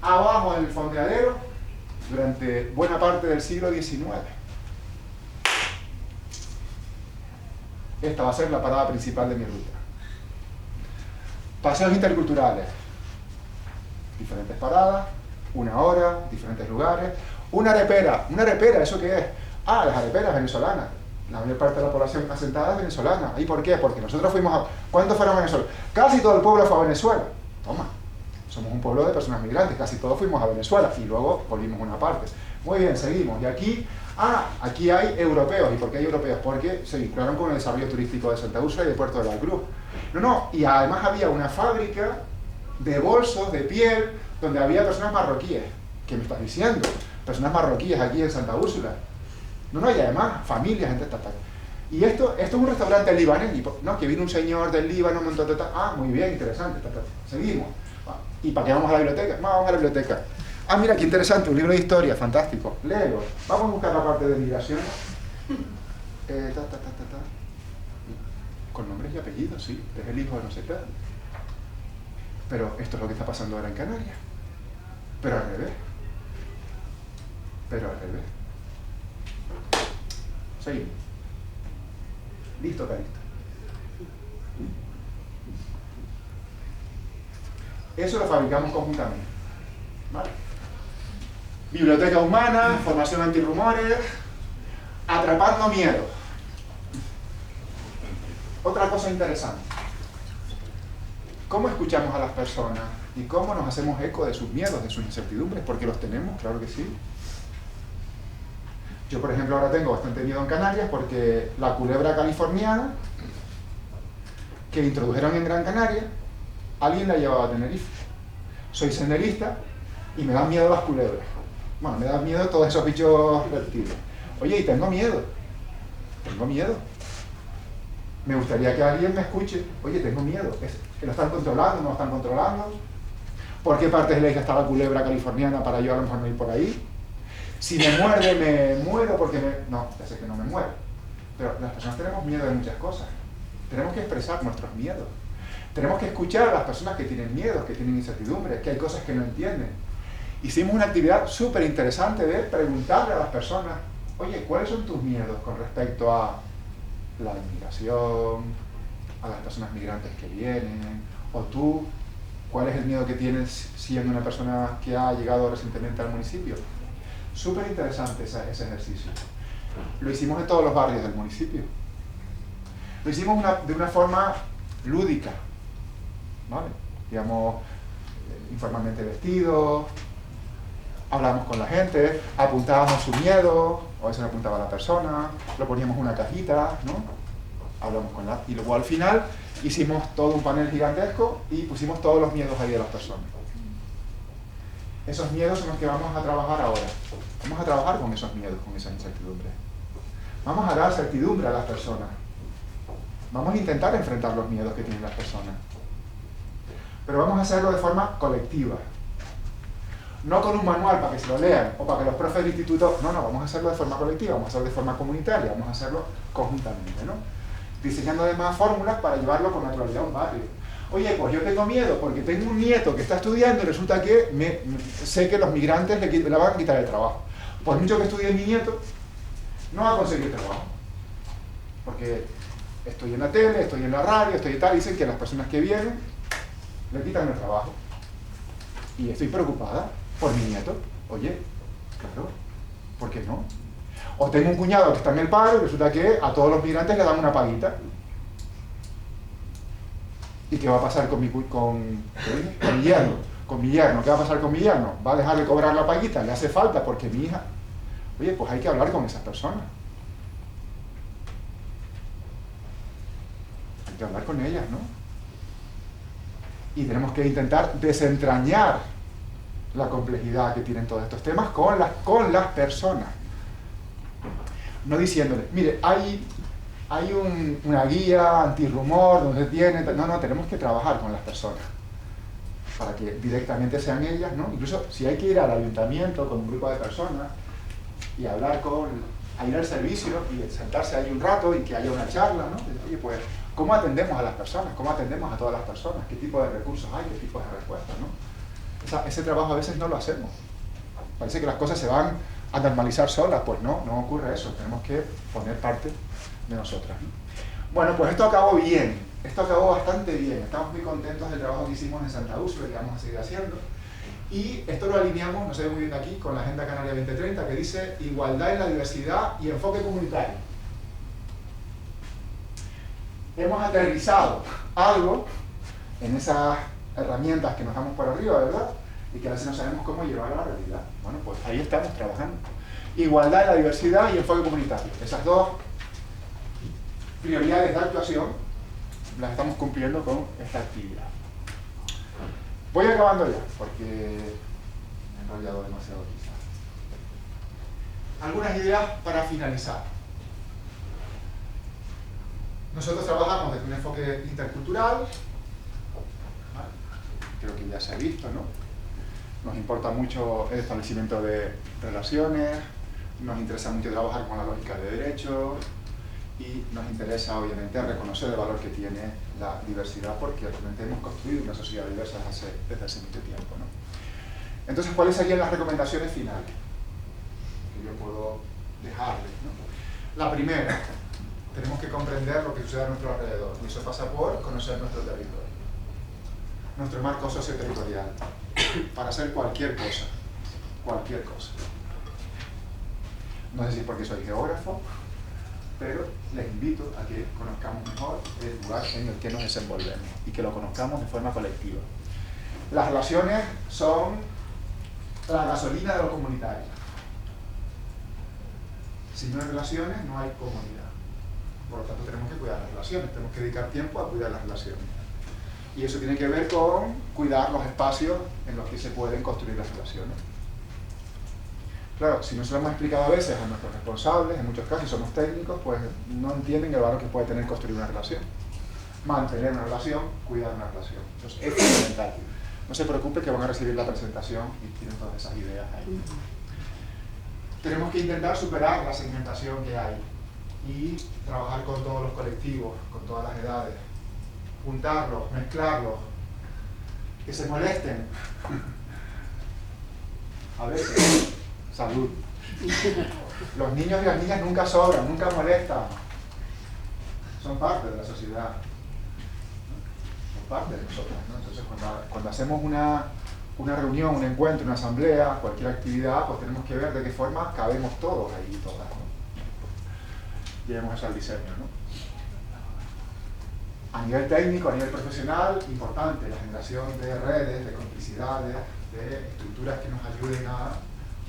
abajo en el fondeadero, durante buena parte del siglo XIX. Esta va a ser la parada principal de mi ruta. Paseos interculturales. Diferentes paradas, 1 hora, diferentes lugares. Una arepera, ¿eso qué es? Ah, las areperas venezolanas. La mayor parte de la población asentada es venezolana. ¿Y por qué? Porque nosotros fuimos a... ¿Cuántos fueron a Venezuela? Casi todo el pueblo fue a Venezuela. Toma, somos un pueblo de personas migrantes, casi todos fuimos a Venezuela y luego volvimos una parte. Muy bien, seguimos. Y aquí, aquí hay europeos. ¿Y por qué hay europeos? Porque se vincularon con el desarrollo turístico de Santa Úrsula y de Puerto de la Cruz. No, y además había una fábrica de bolsos, de piel, donde había personas marroquíes. ¿Qué me estás diciendo? Personas marroquíes aquí en Santa Úrsula. No, y además, familias, gente estatal. Y esto es un restaurante libanés, ¿no? Que vino un señor del Líbano, un montón de... muy bien, interesante. Seguimos. ¿Y para qué vamos a la biblioteca? Vamos a la biblioteca. Mira, qué interesante, un libro de historia, fantástico. Léelo. Vamos a buscar la parte de migración. Con nombres y apellidos, sí. Es el hijo de no sé qué. Pero esto es lo que está pasando ahora en Canarias. Pero al revés. Seguimos. Listo, carito. Eso lo fabricamos conjuntamente. ¿Vale? Biblioteca humana, formación antirrumores, atrapando miedo. Otra cosa interesante. ¿Cómo escuchamos a las personas y cómo nos hacemos eco de sus miedos, de sus incertidumbres? Porque los tenemos, claro que sí. Yo, por ejemplo, ahora tengo bastante miedo en Canarias porque la culebra californiana que introdujeron en Gran Canaria, alguien la llevaba a Tenerife. Soy senderista y me dan miedo las culebras. Bueno, me dan miedo todos esos bichos reptiles. Oye, y tengo miedo. Me gustaría que alguien me escuche. Oye, tengo miedo. ¿Que lo están controlando? ¿No lo están controlando? ¿Por qué partes de la isla está la culebra californiana para yo a lo mejor no ir por ahí? Si me muerde, me muero porque No, ya sé que no me muero. Pero las personas tenemos miedo de muchas cosas. Tenemos que expresar nuestros miedos. Tenemos que escuchar a las personas que tienen miedos, que tienen incertidumbres, que hay cosas que no entienden. Hicimos una actividad súper interesante de preguntarle a las personas, oye, ¿cuáles son tus miedos con respecto a la inmigración, a las personas migrantes que vienen? O tú, ¿cuál es el miedo que tienes siendo una persona que ha llegado recientemente al municipio? Súper interesante ese ejercicio. Lo hicimos en todos los barrios del municipio. Lo hicimos de una forma lúdica, ¿vale? Digamos, informalmente vestidos, hablamos con la gente, apuntábamos su miedo, o a veces apuntaba la persona, lo poníamos en una cajita, ¿no? Hablamos con y luego al final hicimos todo un panel gigantesco y pusimos todos los miedos ahí de las personas. Esos miedos son los que vamos a trabajar ahora. Vamos a trabajar con esos miedos, con esas incertidumbres. Vamos a dar certidumbre a las personas. Vamos a intentar enfrentar los miedos que tienen las personas. pero vamos a hacerlo de forma colectiva. No con un manual para que se lo lean o para que los profes del instituto, no, vamos a hacerlo de forma colectiva, vamos a hacerlo de forma comunitaria, vamos a hacerlo conjuntamente, ¿no? Diseñando además fórmulas para llevarlo con naturalidad a un barrio. Oye, pues yo tengo miedo porque tengo un nieto que está estudiando y resulta que sé que los migrantes le van a quitar el trabajo. Por mucho que estudie mi nieto, no va a conseguir trabajo. Porque estoy en la tele, estoy en la radio, estoy y tal, dicen que las personas que vienen le quitan el trabajo. Y estoy preocupada por mi nieto. Oye, claro, ¿por qué no? O tengo un cuñado que está en el paro y resulta que a todos los migrantes le dan una paguita. ¿Y qué va a pasar con mi yerno? Con mi yerno, ¿qué va a pasar con mi yerno? ¿Va a dejar de cobrar la paguita? ¿Le hace falta? Porque mi hija... Oye, pues hay que hablar con esas personas. Hay que hablar con ellas, ¿no? Y tenemos que intentar desentrañar la complejidad que tienen todos estos temas con las personas. No diciéndoles, mire, hay una guía antirrumor donde tiene... No, tenemos que trabajar con las personas para que directamente sean ellas, ¿no? Incluso si hay que ir al ayuntamiento con un grupo de personas y hablar a ir al servicio y sentarse ahí un rato y que haya una charla, ¿no? Oye, pues, ¿cómo atendemos a las personas? ¿Cómo atendemos a todas las personas? ¿Qué tipo de recursos hay? ¿Qué tipo de respuestas, no? Ese trabajo a veces no lo hacemos. Parece que las cosas se van a normalizar solas. Pues no ocurre eso. Tenemos que poner parte de nosotras, ¿no? Bueno, pues esto acabó bien. Esto acabó bastante bien. Estamos muy contentos del trabajo que hicimos en Santa Úrsula y que vamos a seguir haciendo. Y esto lo alineamos, no se ve muy bien aquí, con la Agenda Canaria 2030, que dice igualdad en la diversidad y enfoque comunitario. Hemos aterrizado algo en esas herramientas que nos damos por arriba, ¿verdad? Y que a veces no sabemos cómo llevar a la realidad. Bueno, pues ahí estamos trabajando. Igualdad en la diversidad y enfoque comunitario. Esas dos prioridades de actuación las estamos cumpliendo con esta actividad. Voy acabando ya, porque me he enrollado demasiado quizás. Algunas ideas para finalizar. Nosotros trabajamos desde un enfoque intercultural, ¿vale? Creo que ya se ha visto, ¿no? Nos importa mucho el establecimiento de relaciones, nos interesa mucho trabajar con la lógica de derechos y nos interesa obviamente reconocer el valor que tiene la diversidad porque realmente hemos construido una sociedad diversa desde hace mucho tiempo, ¿no? Entonces, ¿cuáles serían las recomendaciones finales que yo puedo dejarles, ¿no? La primera, tenemos que comprender lo que sucede a nuestro alrededor y eso pasa por conocer nuestro territorio, nuestro marco socioterritorial, para hacer cualquier cosa, cualquier cosa. No sé si es porque soy geógrafo, pero les invito a que conozcamos mejor el lugar en el que nos desenvolvemos y que lo conozcamos de forma colectiva. Las relaciones son la gasolina de lo comunitario. Si no hay relaciones, no hay comunidad. Por lo tanto, tenemos que cuidar las relaciones, tenemos que dedicar tiempo a cuidar las relaciones. Y eso tiene que ver con cuidar los espacios en los que se pueden construir las relaciones. Claro, si no se lo hemos explicado a veces a nuestros responsables, en muchos casos somos técnicos, pues no entienden el valor que puede tener construir una relación. Mantener una relación, cuidar una relación. Entonces, es fundamental. No se preocupe que van a recibir la presentación y tienen todas esas ideas ahí. Tenemos que intentar superar la segmentación que hay y trabajar con todos los colectivos, con todas las edades. Juntarlos, mezclarlos, que se molesten. A veces. Salud. Los niños y las niñas nunca sobran, nunca molestan. Son parte de la sociedad. Son parte de nosotros, ¿no? Entonces, cuando hacemos una reunión, un encuentro, una asamblea, cualquier actividad, pues tenemos que ver de qué forma cabemos todos ahí, todas, ¿no? Llevemos eso al diseño, ¿no? A nivel técnico, a nivel profesional, importante la generación de redes, de complicidades, de estructuras que nos ayuden a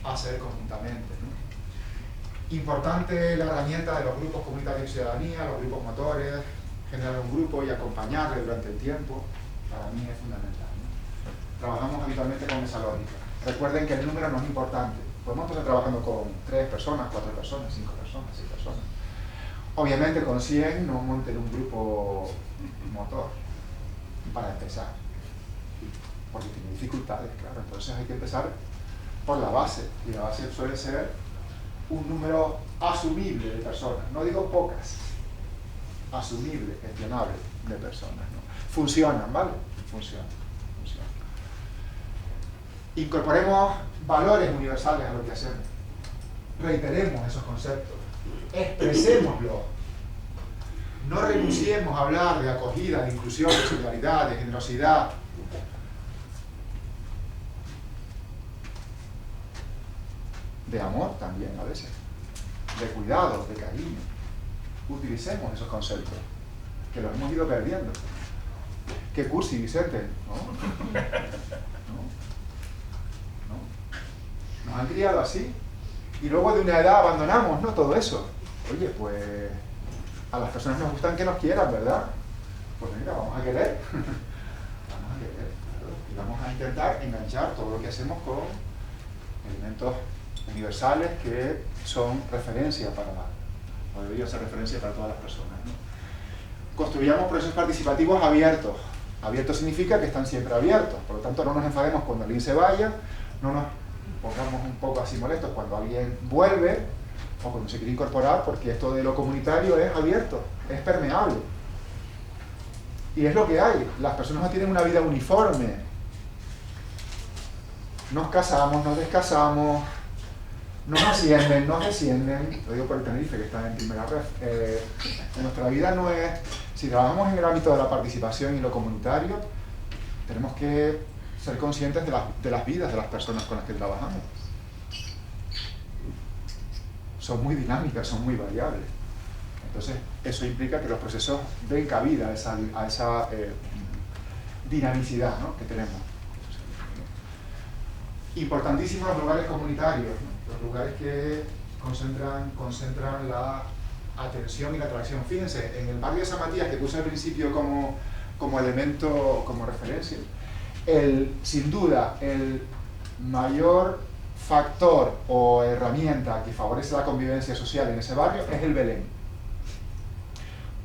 hacer conjuntamente, ¿no? Importante la herramienta de los grupos comunitarios de ciudadanía, los grupos motores, generar un grupo y acompañarle durante el tiempo, para mí es fundamental, ¿no? Trabajamos habitualmente con esa lógica. Recuerden que el número no es importante. Podemos estar trabajando con 3 personas, 4 personas, 5 personas, 6 personas. Obviamente con 100 no monten un grupo motor, para empezar. porque tiene dificultades, claro. Entonces hay que empezar por la base, y la base suele ser un número asumible de personas, no digo pocas, asumible, gestionable de personas, ¿no? Funcionan, ¿vale? Funcionan. Incorporemos valores universales a lo que hacemos, reiteremos esos conceptos, expresémoslos, no renunciemos a hablar de acogida, de inclusión, de solidaridad, de generosidad. De amor también a veces, de cuidado, de cariño. Utilicemos esos conceptos, que los hemos ido perdiendo. Qué cursi, Vicente, ¿no? Nos han criado así, y luego de una edad abandonamos, ¿no? Todo eso. Oye, pues a las personas nos gustan que nos quieran, ¿verdad? Pues mira, vamos a querer. Vamos a querer, claro. Y vamos a intentar enganchar todo lo que hacemos con elementos universales que son referencia o deberían ser referencia para todas las personas, ¿no? Construyamos procesos participativos abiertos. Abiertos significa que están siempre abiertos, por lo tanto no nos enfademos cuando alguien se vaya, no nos pongamos un poco así molestos cuando alguien vuelve o cuando se quiere incorporar, porque esto de lo comunitario es abierto, es permeable. Y es lo que hay. Las personas no tienen una vida uniforme. Nos casamos, nos descasamos, nos ascienden, nos descienden. Lo digo por el Tenerife, que está en primera red. Nuestra vida no es... Si trabajamos en el ámbito de la participación y lo comunitario, tenemos que ser conscientes de las vidas de las personas con las que trabajamos. Son muy dinámicas, son muy variables. Entonces, eso implica que los procesos den cabida a esa dinamicidad, ¿no?, que tenemos. Importantísimos los lugares comunitarios, ¿no?, los lugares que concentran la atención y la atracción. Fíjense, en el barrio de San Matías, que puse al principio como elemento, como referencia, sin duda, el mayor factor o herramienta que favorece la convivencia social en ese barrio es el Belén.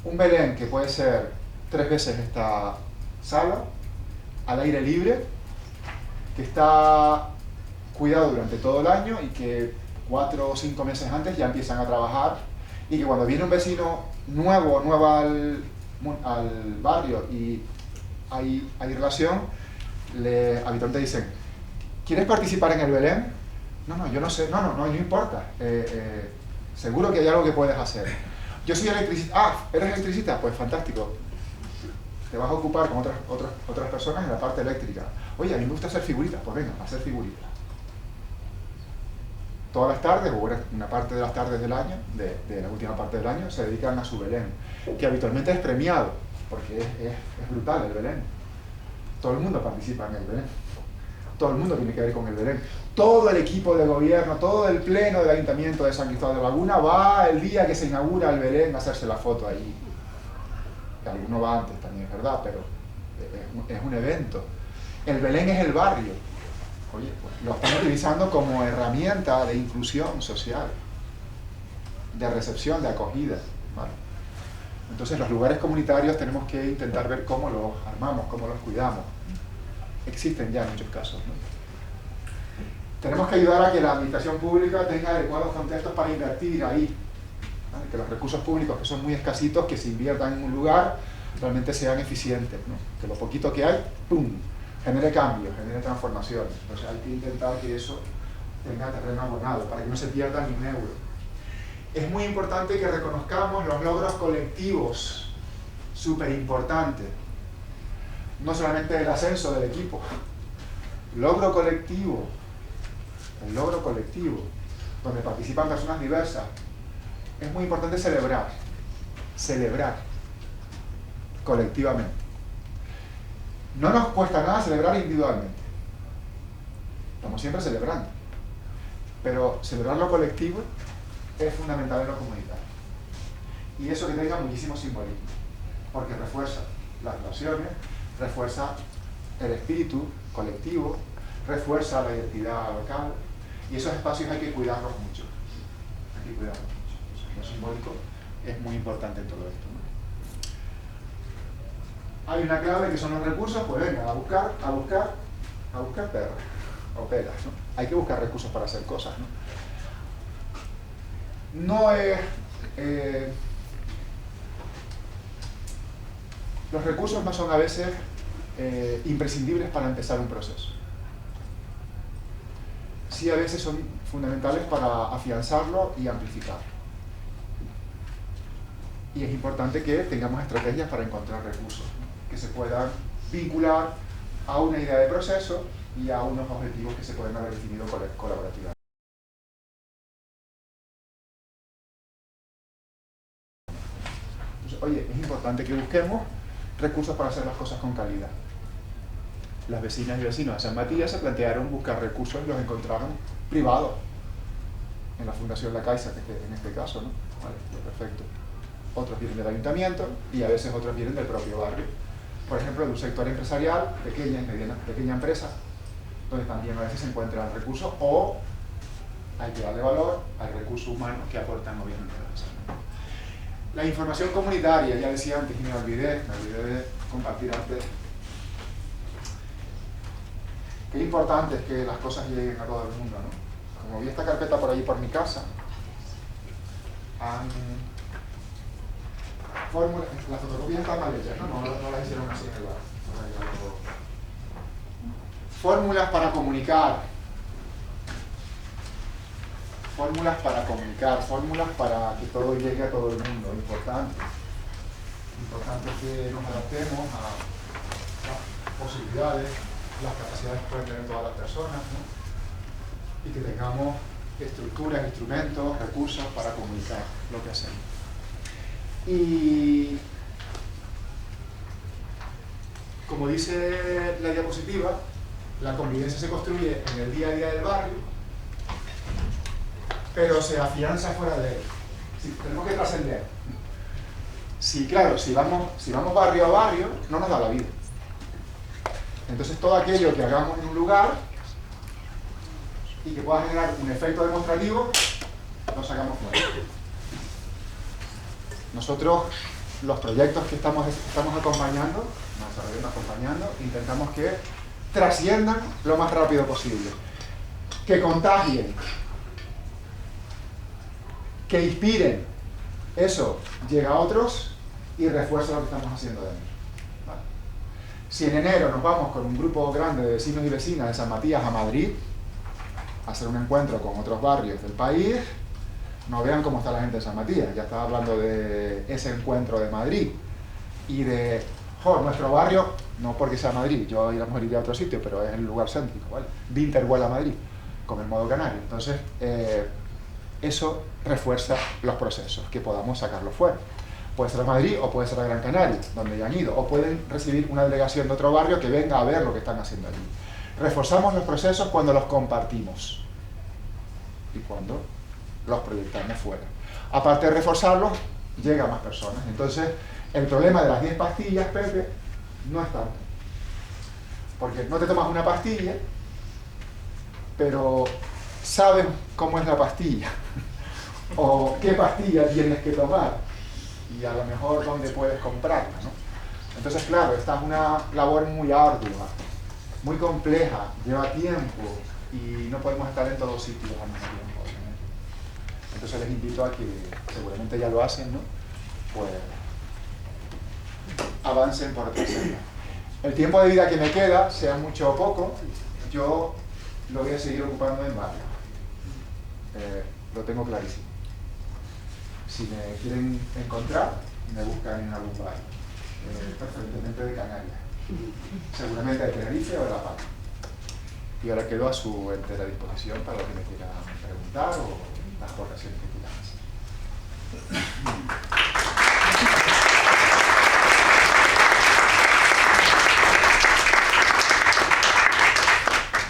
Un Belén que puede ser 3 veces esta sala, al aire libre, que está cuidado durante todo el año y que 4 o 5 meses antes ya empiezan a trabajar, y que cuando viene un vecino nuevo al barrio y hay relación, habitualmente dicen: ¿quieres participar en el Belén? No, yo no sé, no importa, seguro que hay algo que puedes hacer. Yo soy electricista. ¿Eres electricista? Pues fantástico, te vas a ocupar con otras personas en la parte eléctrica. Oye, a mí me gusta hacer figuritas, pues venga, a hacer figuritas. Todas las tardes, o una parte de las tardes del año, de la última parte del año, se dedican a su Belén, que habitualmente es premiado, porque es brutal el Belén. Todo el mundo participa en el Belén. Todo el mundo tiene que ver con el Belén. Todo el equipo de gobierno, todo el pleno del Ayuntamiento de San Cristóbal de Laguna va el día que se inaugura el Belén a hacerse la foto allí. Alguno va antes también, es verdad, pero es un evento. El Belén es el barrio. Oye, pues lo están utilizando como herramienta de inclusión social, de recepción, de acogida, ¿vale? Entonces los lugares comunitarios tenemos que intentar ver cómo los armamos, cómo los cuidamos. Existen ya en muchos casos, ¿no? Tenemos que ayudar a que la administración pública tenga adecuados contextos para invertir ahí, ¿vale? Que los recursos públicos, que son muy escasitos, que se inviertan en un lugar, realmente sean eficientes, ¿no? Que lo poquito que hay, ¡pum!, genere cambios, genere transformaciones. Entonces hay que intentar que eso tenga terreno abonado, para que no se pierda ni un euro. Es muy importante que reconozcamos los logros colectivos, súper importante. No solamente el ascenso del equipo, logro colectivo, el logro colectivo, donde participan personas diversas. Es muy importante celebrar colectivamente. No nos cuesta nada celebrar individualmente, estamos siempre celebrando, pero celebrar lo colectivo es fundamental en lo comunitario. Y eso que tenga muchísimo simbolismo, porque refuerza las relaciones, refuerza el espíritu colectivo, refuerza la identidad local, y esos espacios hay que cuidarlos mucho. Hay que cuidarlos mucho. Entonces, lo simbólico es muy importante en todo esto, ¿no? Hay una clave que son los recursos, pues venga, a buscar a buscar perras o peras, ¿no? Hay que buscar recursos para hacer cosas, ¿no? No es... los recursos no son a veces imprescindibles para empezar un proceso. Sí, a veces son fundamentales para afianzarlo y amplificarlo. Y es importante que tengamos estrategias para encontrar recursos, ¿no? Que se puedan vincular a una idea de proceso y a unos objetivos que se pueden haber definido colaborativamente. Entonces, oye, es importante que busquemos recursos para hacer las cosas con calidad. Las vecinas y vecinos de San Matías se plantearon buscar recursos y los encontraron privados en la Fundación La Caixa, en este caso, ¿no? Vale, perfecto. Otros vienen del ayuntamiento y a veces otros vienen del propio barrio. Por ejemplo, de un sector empresarial, pequeña empresa, donde también a veces se encuentran recursos o hay que darle valor al recurso humano que aportan obviamente a la persona. La información comunitaria, ya decía antes y me olvidé de compartir antes. Qué importante es que las cosas lleguen a todo el mundo, ¿no? Como vi esta carpeta por ahí por mi casa, fórmulas, las fotografías están mal hechas, ¿no? No las hicieron así en el bar. Fórmulas para comunicar. Fórmulas para comunicar, fórmulas para que todo llegue a todo el mundo, importante. Importante que nos adaptemos a las posibilidades, las capacidades que pueden tener todas las personas, ¿no? Y que tengamos estructuras, instrumentos, recursos para comunicar lo que hacemos. Y como dice la diapositiva, la convivencia se construye en el día a día del barrio, pero se afianza fuera de él. Sí, tenemos que trascender. Sí, claro, si vamos barrio a barrio, no nos da la vida. Entonces todo aquello que hagamos en un lugar y que pueda generar un efecto demostrativo, lo sacamos fuera. Nosotros, los proyectos que estamos acompañando, intentamos que trasciendan lo más rápido posible, que contagien, que inspiren. Eso llega a otros y refuerza lo que estamos haciendo dentro. ¿Vale? Si en enero nos vamos con un grupo grande de vecinos y vecinas de San Matías a Madrid a hacer un encuentro con otros barrios del país, no vean cómo está la gente de San Matías. Ya estaba hablando de ese encuentro de Madrid y de nuestro barrio, no porque sea Madrid, yo iría a otro sitio, pero es el lugar céntrico, ¿vale? Winter vuela a Madrid, con el modo canario. Entonces, eso refuerza los procesos, que podamos sacarlos fuera. Puede ser a Madrid o puede ser a Gran Canaria, donde ya han ido, o pueden recibir una delegación de otro barrio que venga a ver lo que están haciendo allí. Reforzamos los procesos cuando los compartimos y cuando los proyectamos fuera. Aparte de reforzarlos, llega a más personas. Entonces, el problema de las 10 pastillas, Pepe, no es tanto. Porque no te tomas una pastilla, pero sabes cómo es la pastilla, o qué pastilla tienes que tomar, y a lo mejor dónde puedes comprarla, ¿no? Entonces, claro, esta es una labor muy ardua, muy compleja, lleva tiempo, y no podemos estar en todos sitios al mismo tiempo, obviamente. Entonces les invito a que, seguramente ya lo hacen, ¿no? Pues avancen por otra senda. El tiempo de vida que me queda, sea mucho o poco, yo lo voy a seguir ocupando en barrio. Lo tengo clarísimo. Si me quieren encontrar, me buscan en algún barrio, preferentemente de Canarias, seguramente de Tenerife o de La Palma. Y ahora quedo a su entera disposición para lo que me quieran preguntar o las aportaciones que quieran hacer.